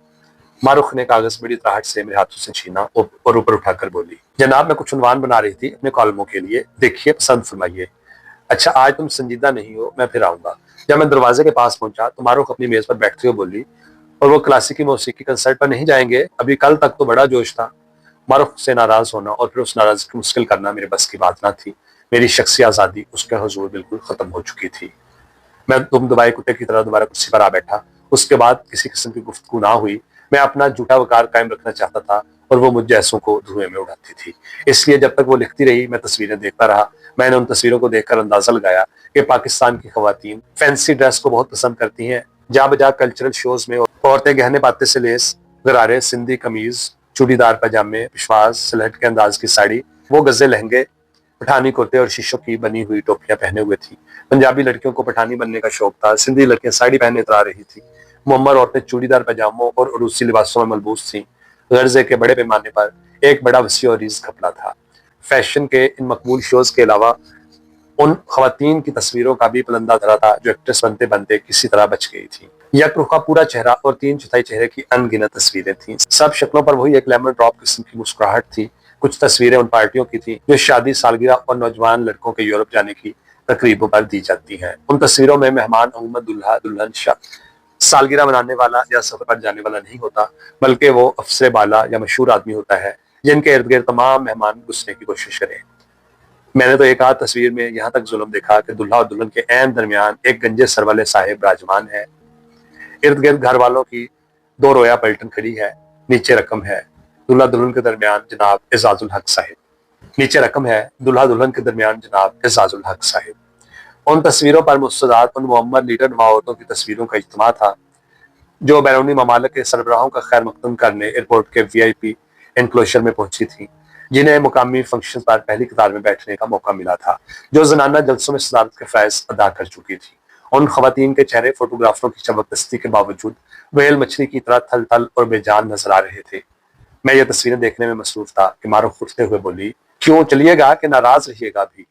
मारूख ने कागज बड़ी तराहट से मेरे हाथों से छीना और ऊपर उठाकर बोली, जनाब मैं कुछ उन्वान बना रही थी अपने कॉलमों के लिए, देखिए पसंद फरमाइए। अच्छा आज तुम संजीदा नहीं हो, मैं फिर आऊंगा। जब मैं दरवाजे के पास पहुंचा तो मारूख अपनी मेज पर बैठते हुए बोली, और वो क्लासिकी मौसीकी कंसर्ट पर नहीं जाएंगे? अभी कल तक तो बड़ा जोश था। मारूफ से नाराज होना और फिर उस नाराजगी को मुश्किल करना मेरे बस की बात ना थी। मेरी शख्सी आजादी उसके हुजूर बिल्कुल खत्म हो चुकी थी। मैं दुम दबाए कुत्ते की तरह दोबारा कुर्सी पर आ बैठा। उसके बाद किसी किस्म की गुफ्तगू ना हुई। मैं अपना झूठा वकार कायम रखना चाहता था और वो मुझ जैसों को धुएं में उड़ाती थी। इसलिए जब तक वो लिखती रही मैं तस्वीरें देखता रहा। मैंने उन तस्वीरों को देखकर अंदाजा लगाया कि पाकिस्तान की खवातीन फैंसी ड्रेस को बहुत पसंद करती हैं। जा बजा कल्चरल शोज में औरतें गहने बातें से लेस, गरारे, सिंधी कमीज, चूड़ीदार पजामे, विश्वास, सिलहट के अंदाज की साड़ी, वो गजे लहंगे, पठानी कुर्ते और शीशों की बनी हुई टोपियां पहने हुए थी। पंजाबी लड़कियों को पठानी बनने का शौक था। सिंधी लड़कियां साड़ी पहने इतरा रही थी। मुअम्मर औरतें चूड़ीदार पजामों और रूसी लिबासों में मलबूस थीं। गर्जे के बड़े पैमाने पर एक बड़ा वसी और रीज घपला था। फैशन के इन मकबूल शोज के अलावा उन खवातीन की तस्वीरों का भी पलंदा धरा था जो एक्ट्रेस बनते बनते किसी तरह बच गई थी। यक रुखा पूरा चेहरा और 3/4 चेहरे की अनगिनत तस्वीरें थीं। सब शक्लों पर वही एक लेमन ड्रॉप किस्म की मुस्कुराहट थी। कुछ तस्वीरें उन पार्टियों की थी जो शादी, सालगिरह और नौजवान लड़कों के यूरोप जाने की तकरीबों पर दी जाती हैं। उन तस्वीरों में मेहमान अमूमन दूल्हा दुल्हन सालगिरह मनाने वाला या सफर पर जाने वाला नहीं होता, बल्कि वो अफसर बाला या मशहूर आदमी होता है जिनके इर्द गिर्द तमाम मेहमान घुसने की कोशिश करें। मैंने तो एक आध तस्वीर में यहाँ तक जुल्म देखा कि दुल्हा और दुल्हन के ऐन दरमियान एक गंजे सर वाले साहिब राजमान है। इर्द गिर्द घर वालों की 2 रोया पलटन खड़ी है। नीचे रकम है, दूल्हा दुल्हन के दरमियान जनाब एजाजुल हक साहिब। नीचे रकम है, दूल्हा दुल्हन के दरमियान जनाब एजाजुल हक साहिब। उन तस्वीरों पर मुस्तदाद उन मुअम्मर लीडर नुमा औरतों की तस्वीरों का इज्तिमा था जो बैरूनी ममालिक के सरबराहों का खैर मकदम करने एयरपोर्ट के VIP एनक्लोजर में पहुंची थी। जिन्हें मुकामी फंक्शन पर पहली कतार में बैठने का मौका मिला था, जो जनाना जलसों में सदारत के फ़ैज़ अदा कर चुकी थी। उन ख़वातीन के चेहरे फोटोग्राफरों की चमकदस्ती के बावजूद व्हेल मछली की तरह थल थल और बेजान नजर आ रहे थे। मैं ये तस्वीरें देखने में मसरूफ था कि मारूफ उठते हुए बोली, क्यों चलिएगा कि नाराज रहिएगा? भी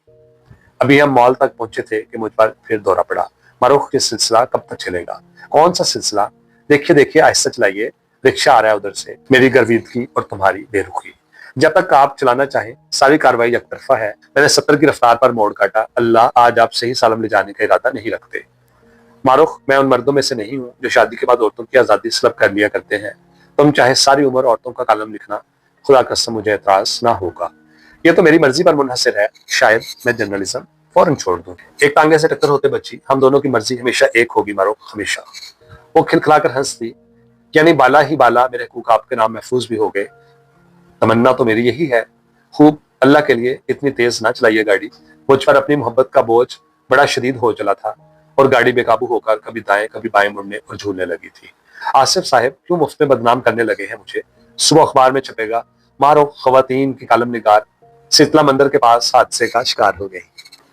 अभी हम मॉल तक पहुंचे थे कि मुझ पर फिर दौरा पड़ा। मारूफ, ये सिलसिला कब तक चलेगा? कौन सा सिलसिला? देखिए देखिए, आहिस्ता चलाइए, रिक्शा आ रहा है उधर से। मेरी गर्विदगी और तुम्हारी बेरुखी। जब तक आप चलाना चाहें, सारी कार्रवाई एक तरफा है। मैंने 70 की रफ्तार पर मोड़ काटा। अल्लाह, आज आप सही सालम ले जाने का इरादा नहीं रखते। मारूफ, मैं उन मर्दों में से नहीं हूँ जो शादी के बाद औरतों की आज़ादी सलब कर लिया करते हैं। तुम चाहे सारी उम्र औरतों का कालम लिखना, खुदा कसम मुझे एतराज ना होगा। ये तो मेरी मर्जी पर मुनहसर है। शायद मैं जर्नलिज्म फौरन छोड़ दूं। एक टांगे से टक्कर होते बची। हम दोनों की मर्जी हमेशा एक होगी मारूफ, हमेशा। वो खिलखिलाकर हंस दी। यानी बाला ही बाला मेरे हकूक आपके नाम महफूज भी हो गए। तमन्ना तो मेरी यही है। खूब, अल्लाह के लिए इतनी तेज ना चलाइए गाड़ी। मुझ पर अपनी मोहब्बत का बोझ बड़ा शदीद हो चला था और गाड़ी बेकाबू होकर कभी दाएं कभी बाएं मुड़ने और झूलने लगी थी। आसिफ साहब क्यों मुफ्त में बदनाम करने लगे हैं मुझे? सुबह अखबार में छपेगा, मारो खवातीन की कालम निगार शीतला मंदिर के पास हादसे का शिकार हो गई।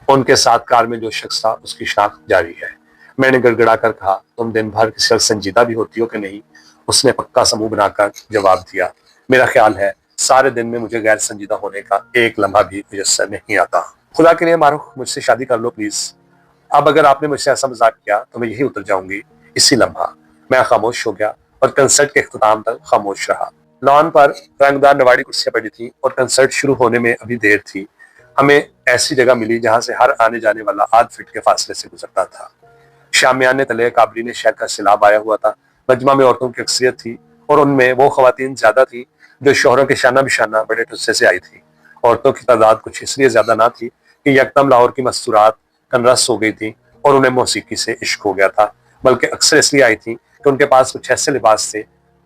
उनके साथ कार में जो शख्स था उसकी शिनाख्त जारी है। मैंने गड़गड़ा कर कहा, तुम दिन भर किसी वक्त संजीदा भी होती हो कि नहीं? उसने पक्का समूह बनाकर जवाब दिया, मेरा ख्याल है सारे दिन में मुझे गैर संजीदा होने का एक लम्हा भी मुयस्सर नहीं आता। खुदा के लिए मारूफ, मुझसे शादी कर लो प्लीज। अब अगर आपने मुझसे ऐसा मजाक किया तो मैं यही उतर जाऊंगी। इसी लम्हा मैं खामोश हो गया और कंसर्ट के इख्तिताम तक खामोश रहा। लॉन पर रंगदार नवाड़ी कुर्सियां पड़ी थी और कंसर्ट शुरू होने में अभी देर थी। हमें ऐसी जगह मिली जहां से हर आने जाने वाला आध फीट के फासले से गुजरता था। शामियाने तले काबरी ने शहर का सैलाब आया हुआ था। मजमा में औरतों की अक्सरियत थी और उनमें वो खवातीन ज्यादा थी जो शोहरों के शाना बिशाना बड़े टुस्से से आई थी। औरतों की तादाद कुछ इसलिए ज्यादा ना थी कि यकदम लाहौर की मस्तूरात कनरस हो गई थी और उन्हें मौसीकी से इश्क हो गया था, बल्कि अक्सर इसलिए आई थी कि उनके पास कुछ ऐसे लिबास थे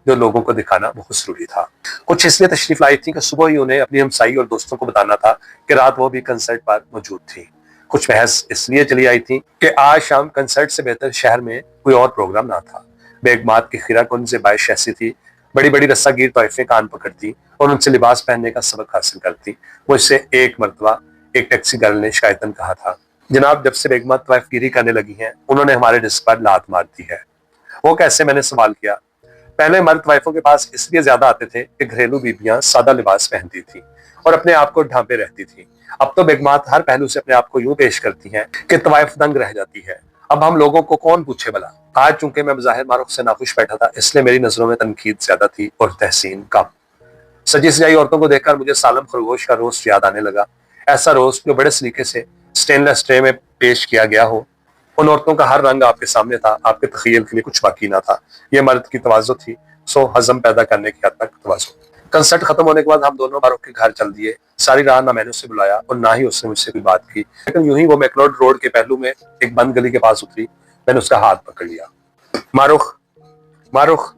जो लोगों को दिखाना बहुत जरूरी था। कुछ इसलिए तशरीफ लाई थी कि सुबह ही उन्हें अपनी हमसाई और दोस्तों को बताना था कि रात वो भी कंसर्ट पर मौजूद थी। कुछ महज इसलिए चली आई थी कि आज शाम कंसर्ट से बेहतर शहर में कोई और प्रोग्राम ना था। बेगमात की खीरा कुन से बाइश ऐसी थी, बड़ी बड़ी रस्सागीर तोहफे कान पकड़ती और उनसे लिबास पहनने का सबक हासिल करती। मुझसे एक मरतबा एक टैक्सी गर्ल ने शिकायतन कहा था, जनाब जब से बेगमा तवाइफगिरी करने लगी हैं उन्होंने हमारे डिस्क पर लात मार दी है। वो कैसे? मैंने सवाल किया। पहले मर्द वाइफों के पास इसलिए ज्यादा आते थे कि घरेलू बीबियां सादा लिबास पहनती थी और अपने आप को ढांपे रहती थी। अब तो बेगमात हर पहलू से अपने आप को यूं पेश करती हैं कि तवाइफ दंग रह जाती है। अब हम लोगों को कौन पूछे भला? आज चूंकि मैं बज़ाहिर मारूफ से नाखुश बैठा था, इसलिए मेरी नजरों में तनकीद ज्यादा थी और तहसीन कम। सजी सजाई औरतों को देखकर मुझे सालम खरगोश का रोस्ट याद आने लगा। ऐसा रोस्ट जो बड़े सलीके से स्टेनलेस ट्रे में पेश किया गया हो। उन औरतों का हर रंग आपके सामने था, आपके तखयल के लिए कुछ बाकी ना था। ये मर्द की तवाज़ो थी, सो हजम पैदा करने की हद तक तवाज़ो। कंसर्ट खत्म होने के बाद हम दोनों मारूफ के घर चल दिए। सारी राह ना मैंने उसे बुलाया और ना ही उसने मुझसे कोई बात की, लेकिन यूं ही वो मैकलोड रोड के पहलू में एक बंद गली के पास उतरी। मैंने उसका हाथ पकड़ लिया। मारूफ, मारूफ,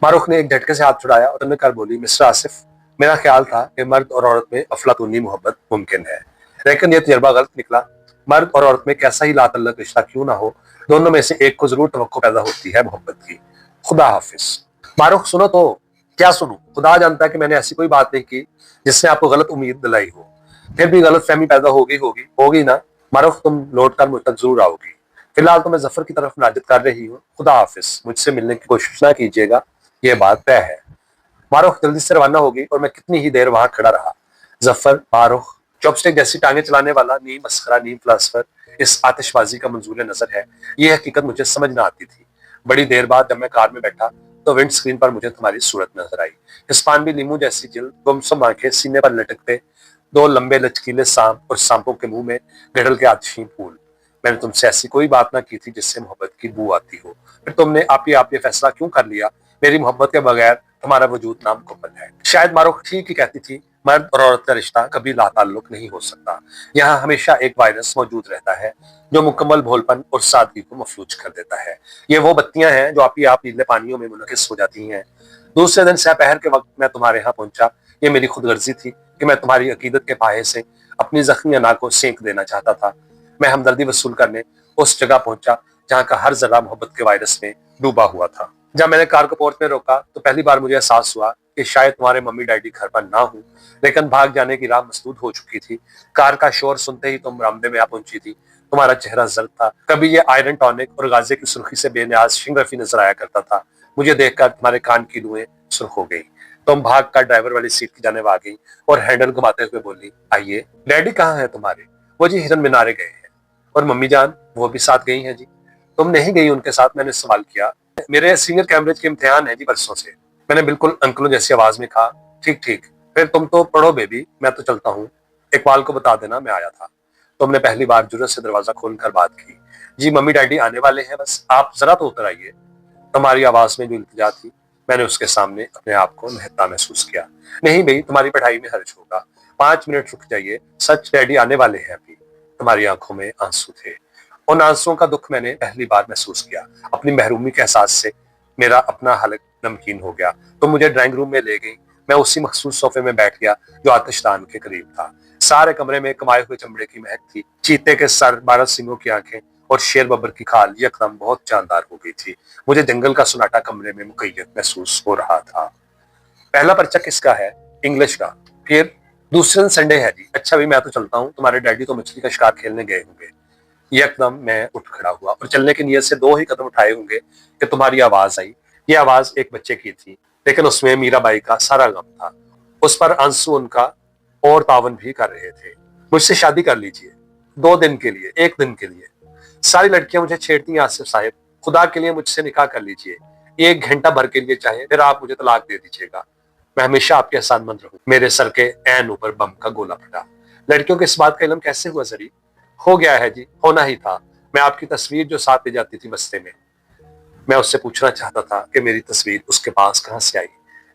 मारूफ ने एक झटके से हाथ छुड़ाया और तन कर बोली, मिस्टर आसिफ, मेरा ख्याल था कि मर्द और औरत में अफलातूनी मोहब्बत मुमकिन है, लेकिन यह तजर्बा गलत निकला। मर्द और औरत में कैसा ही लातल्लक रिश्ता क्यों ना हो, दोनों में से एक को जरूर तवक्को पैदा होती है मोहब्बत की। खुदा हाफिज। मारूफ, सुनो तो। क्या सुनूं? खुदा जानता है कि मैंने ऐसी कोई बात नहीं की जिसने आपको गलत उम्मीद दिलाई हो। फिर भी गलत फहमी पैदा होगी ना। मारूफ, तुम लौट कर मुझ तक जरूर आओगी। फिलहाल तो मैं जफर की तरफ नाजित कर रही हूँ। खुदा हाफिज। मुझसे मिलने की कोशिश ना कीजिएगा, ये बात तय है। मारूफ जल्दी से रवाना होगी और मैं कितनी ही देर वहां खड़ा रहा। जफर, मारूफ, चॉपस्टिक जैसी टांगे चलाने वाला नीम मस्खरा नीम फिलासफर, इस आतिशबाजी का मंजूर नजर है। ये हकीकत मुझे समझ ना आती थी। बड़ी देर बाद जब मैं कार में बैठा तो विंड स्क्रीन पर मुझे तुम्हारी सूरत नजर आई। हिस्पानवी लीमू जैसी जिल्द, गुमसुम आंखें, सीने पर लटकते दो लंबे लचकीले सांप और सांपों के मुंह में गड़ल के आतिशी फूल। मैंने तुमसे ऐसी कोई बात ना की थी जिससे मोहब्बत की बू आती हो। फिर तुमने आप ये फैसला क्यों कर लिया? मेरी मोहब्बत के बगैर तुम्हारा वजूद नामुकम्मल है। शायद मारूफ ठीक ही कहती थी, मर्द और औरत का रिश्ता कभी लाताल्लुक नहीं हो सकता। यहाँ हमेशा एक वायरस मौजूद रहता है जो मुकम्मल भोलपन और सादगी को मफलूज कर देता है। ये वो बत्तियां हैं जो आप नीले पानियों में मुनकिस हो जाती हैं। दूसरे दिन सहपहर के वक्त मैं तुम्हारे यहाँ पहुंचा। ये मेरी खुदगर्जी थी कि मैं तुम्हारी अकीदत के पाहे से अपनी जख्मी अना को सेंक देना चाहता था। मैं हमदर्दी वसूल करने उस जगह पहुंचा जहाँ का हर जरा मोहब्बत के वायरस में डूबा हुआ था। जब मैंने कार को पोर्ट में रोका तो पहली बार मुझे एहसास हुआ कि शायद तुम्हारे मम्मी डैडी घर पर ना हो, लेकिन भाग जाने की राह मसदूद हो चुकी थी। कार का शोर सुनते ही तुम बरामदे में आ पहुंची थी। तुम्हारा चेहरा जर्द था, कभी ये आयरन टॉनिक और गाजे की सुर्खी से बेनियाज शिंगरफी नजर आया करता था। मुझे देखकर तुम्हारे कान की रुएं सुर्ख हो गई। तुम भाग कर ड्राइवर वाली सीट की जाने आ गई और हैंडल घुमाते हुए बोली, आइए। डैडी कहाँ है तुम्हारे? वो जी हिरन मीनारे गए हैं। और मम्मी जान? वो भी साथ गई हैं जी। तुम नहीं गई उनके साथ? मैंने सवाल किया। मेरे सीनियर कैम्ब्रिज के इम्तिहान है जी परसों से। मैंने बिल्कुल अंकलों जैसी आवाज में कहा। ठीक ठीक, फिर तुम तो पढ़ो बेबी, मैं तो चलता हूँ। इकबाल को बता देना मैं आया था। तुमने पहली बार जुर्रत से दरवाजा खोलकर बात की। जी मम्मी डैडी आने वाले हैं, बस आप जरा तो उतर आइए। तुम्हारी आवाज में जो इल्तिजा थी, मैंने उसके सामने अपने आप को निहत्था महसूस किया। नहीं भाई, तुम्हारी पढ़ाई में हर्ज होगा, 5 मिनट रुक जाइए, सच डैडी आने वाले हैं अभी। तुम्हारी आंखों में आंसू थे। उन आंसुओं का दुख मैंने पहली बार महसूस किया। अपनी महरूमी के एहसास से मेरा अपना हलक नमकीन हो गया। तुम मुझे ड्राइंग रूम में ले गई। मैं उसी मखसूस सोफे में बैठ गया जो आतिशदान के करीब था। सारे कमरे में कमाए हुए चमड़े की महक थी। चीते के सर, 12 सिंगों की आंखें और शेर बब्बर की खाल यकदम बहुत जानदार हो गई थी। मुझे जंगल का सुनाटा कमरे में मुकैयत महसूस हो रहा था। पहला पर्चा किसका है? इंग्लिश का। फिर दूसरे दिन संडे है जी। अच्छा भी, मैं तो चलता हूँ, तुम्हारे डैडी तो मछली का शिकार खेलने गए होंगे। एकदम मैं उठ खड़ा हुआ और चलने की नीयत से 2 ही कदम उठाए होंगे कि तुम्हारी आवाज आई। ये आवाज एक बच्चे की थी, लेकिन उसमें मीराबाई का सारा गम था। उस पर अंशु उनका और तावन भी कर रहे थे। मुझसे शादी कर लीजिए, 2 दिन के लिए, 1 दिन के लिए। सारी लड़कियां मुझे छेड़ती हैं आसिफ साहब, खुदा के लिए मुझसे निकाह कर लीजिए, 1 घंटा भर के लिए चाहे, फिर आप मुझे तलाक दे दीजिएगा। मैं हमेशा आपके एहसानमंद रहूं। मेरे सर के ऐन ऊपर बम का गोला फटा। लड़कियों के इस बात का इल्म कैसे हुआ जरी? हो गया है जी, होना ही था। मैं आपकी तस्वीर जो साथ ले जाती थी बस्ते में, मैं उससे पूछना चाहता था कि मेरी तस्वीर उसके पास कहां से आई,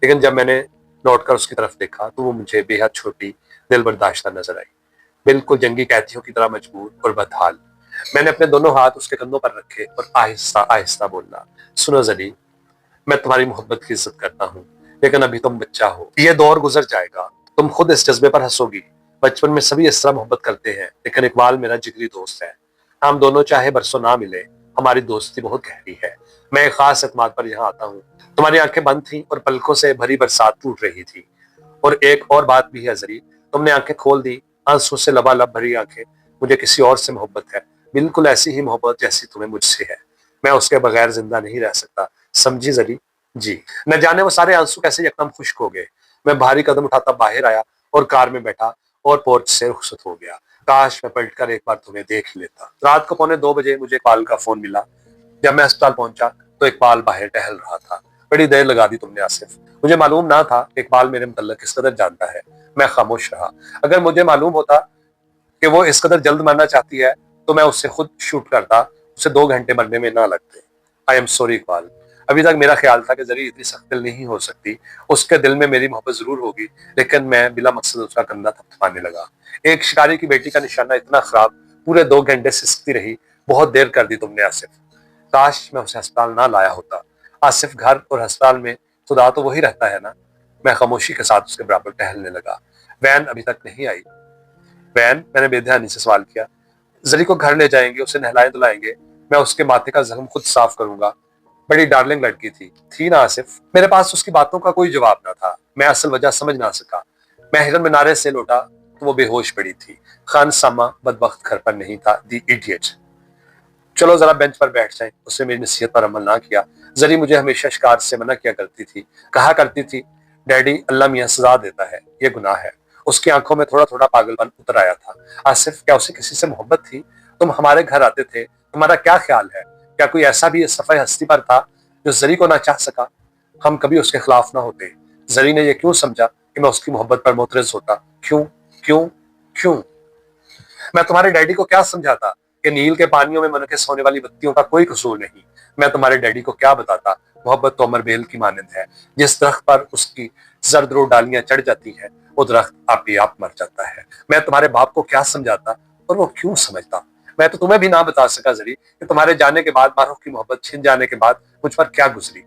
लेकिन जब मैंने लौटकर उसकी तरफ देखा तो वो मुझे बेहद छोटी, दिल बर्दाश्ता नजर आई, बिल्कुल जंगी कैदियों की तरह मजबूर और बदहाल। मैंने अपने दोनों हाथ उसके कंधों पर रखे और आहिस्ता आहिस्ता बोला, सुनो जरी, मैं तुम्हारी मोहब्बत की इज्जत करता हूँ, लेकिन अभी तुम बच्चा हो, ये दौर गुजर जाएगा, तुम खुद इस जज्बे पर हंसोगी। बचपन में सभी इस तरह मोहब्बत करते हैं, लेकिन इकबाल मेरा जिगरी दोस्त है। हम दोनों चाहे बरसों ना मिले, हमारी दोस्ती बहुत गहरी है। मैं एक खास एतमाद पर यहाँ आता हूँ। तुम्हारी आंखें बंद थी और पलकों से भरी बरसात टूट रही थी। और एक और बात भी है जरी, तुमने आंखें खोल दी, आंसू से लबालब भरी आंखें। मुझे किसी और से मोहब्बत है, बिल्कुल ऐसी ही मोहब्बत जैसी तुम्हें मुझसे है। मैं उसके बगैर जिंदा नहीं रह सकता, समझी जरी? जी। न जाने वो सारे आंसू कैसे यकदम खुश्क हो गए। मैं भारी कदम उठाता बाहर आया और कार में बैठा और पोर्च से रुखसत हो गया। काश मैं पलटकर एक बार तुम्हें देख ही लेता। रात को 1:45 मुझे इकबाल का फोन मिला। जब मैं अस्पताल पहुंचा तो इकबाल बाहर टहल रहा था। बड़ी देर लगा दी तुमने आसिफ। मुझे मालूम ना था कि इकबाल मेरे मुतल्लिक किस कदर जानता है। मैं खामोश रहा। अगर मुझे मालूम होता कि वो इस कदर जल्द मरना चाहती है तो मैं उससे खुद शूट करता, उसे 2 घंटे मरने में ना लगते। I am sorry Iqbal. अभी तक मेरा ख्याल था कि जरी इतनी सख्त दिल नहीं हो सकती। उसके दिल में मेरी मोहब्बत जरूर होगी, लेकिन मैं बिला मकसद उसका कंधा थपथपाने लगा। एक शिकारी की बेटी का निशाना इतना खराब, पूरे 2 घंटे सिसकती रही। बहुत देर कर दी तुमने आसिफ। काश मैं उसे अस्पताल ना लाया होता। आसिफ घर और अस्पताल में खुदा तो वही रहता है ना। मैं खामोशी के साथ उसके बराबर टहलने लगा। वैन अभी तक नहीं आई। वैन? मैंने बेध्यानी से सवाल किया। जरी को घर ले जाएंगे, उसे नहलाए धुलाएंगे, मैं उसके माथे का जख्म खुद साफ करूंगा। बड़ी डार्लिंग लड़की थी ना आसिफ? मेरे पास उसकी बातों का कोई जवाब ना था। मैं असल वजह समझ ना सका। मैं हिरन मीनारे से लौटा तो वो बेहोश पड़ी थी। खान सामा बदबख्त घर पर नहीं था। दी इडियट। चलो जरा बेंच पर बैठ जाएं। उसने मेरी नसीहत पर अमल ना किया। जरी मुझे हमेशा शिकार से मना किया करती थी। कहा करती थी, डैडी अल्लाह मियां सजा देता है, ये गुनाह है। उसकी आंखों में थोड़ा थोड़ा पागलपन उतर आया था। आसिफ, क्या उसे किसी से मोहब्बत थी? तुम हमारे घर आते थे, तुम्हारा क्या ख्याल है? क्या कोई ऐसा भी इस सफाई हस्ती पर था जो जरी को ना चाह सका? हम कभी उसके खिलाफ ना होते। जरी ने यह क्यों समझा कि मैं उसकी मोहब्बत पर मोतरज होता? क्यों क्यों क्यों? मैं तुम्हारे डैडी को क्या समझाता कि नील के पानियों में मनकस होने वाली बत्तियों का कोई कसूर नहीं? मैं तुम्हारे डैडी को क्या बताता, मोहब्बत तो अमर बेल की मानंद है। जिस दरख्त पर उसकी जर्द डालियां चढ़ जाती है, वो दरख्त आप ही आप मर जाता है। मैं तुम्हारे बाप को क्या समझाता और वो क्यों समझता? मैं तो तुम्हें भी ना बता सका जरी कि तुम्हारे जाने के बाद, मारूफ की मोहब्बत छिन जाने के बाद मुझ पर क्या गुजरी।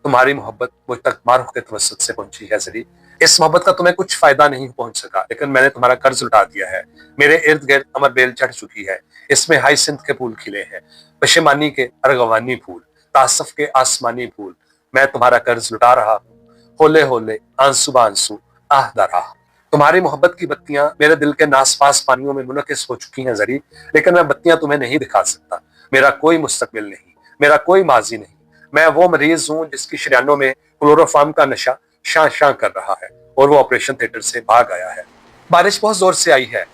तुम्हारी मोहब्बत मुझ तक मारूफ के तवस्सुत से पहुंची है जरी। इस मोहब्बत का तुम्हें कुछ फायदा नहीं पहुंच सका, लेकिन मैंने तुम्हारा कर्ज लुटा दिया है। मेरे इर्द गिर्द अमर बेल चढ़ चुकी है। इसमें हाइसिंथ के फूल खिले हैं, पशेमानी के अर्गवानी फूल, तासफ के आसमानी फूल। मैं तुम्हारा कर्ज लुटा रहा हूँ। ہولے ہولے آنسو بانسو آہ درا۔ تمہاری محبت کی بتیاں میرے دل کے ناس پاس پانیوں میں منعکس ہو چکی ہیں زری، لیکن میں بتیاں تمہیں نہیں دکھا سکتا۔ میرا کوئی مستقبل نہیں، میرا کوئی ماضی نہیں۔ میں وہ مریض ہوں جس کی شریانوں میں کلوروفارم کا نشہ شاں شاں کر رہا ہے اور وہ آپریشن تھیٹر سے بھاگ آیا ہے۔ بارش بہت زور سے آئی ہے،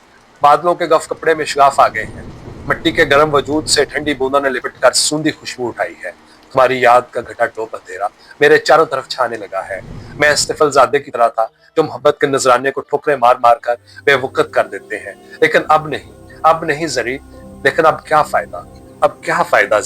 بادلوں کے گف کپڑے میں شگاف آ گئے ہیں، مٹی کے گرم وجود سے ٹھنڈی بوندوں نے لپٹ کر سوندھی خوشبو اٹھائی ہے۔ تمہاری یاد کا گھٹا ٹوپ اندھیرا میرے چاروں طرف چھانے لگا ہے۔ میں استفل زادے کی طرح تھا جو محبت کے نذرانے کو ٹھوکریں مار مار کر بے وقت کر دیتے ہیں، لیکن اب نہیں زری، لیکن اب کیا فائدہ، اب کیا فائدہ۔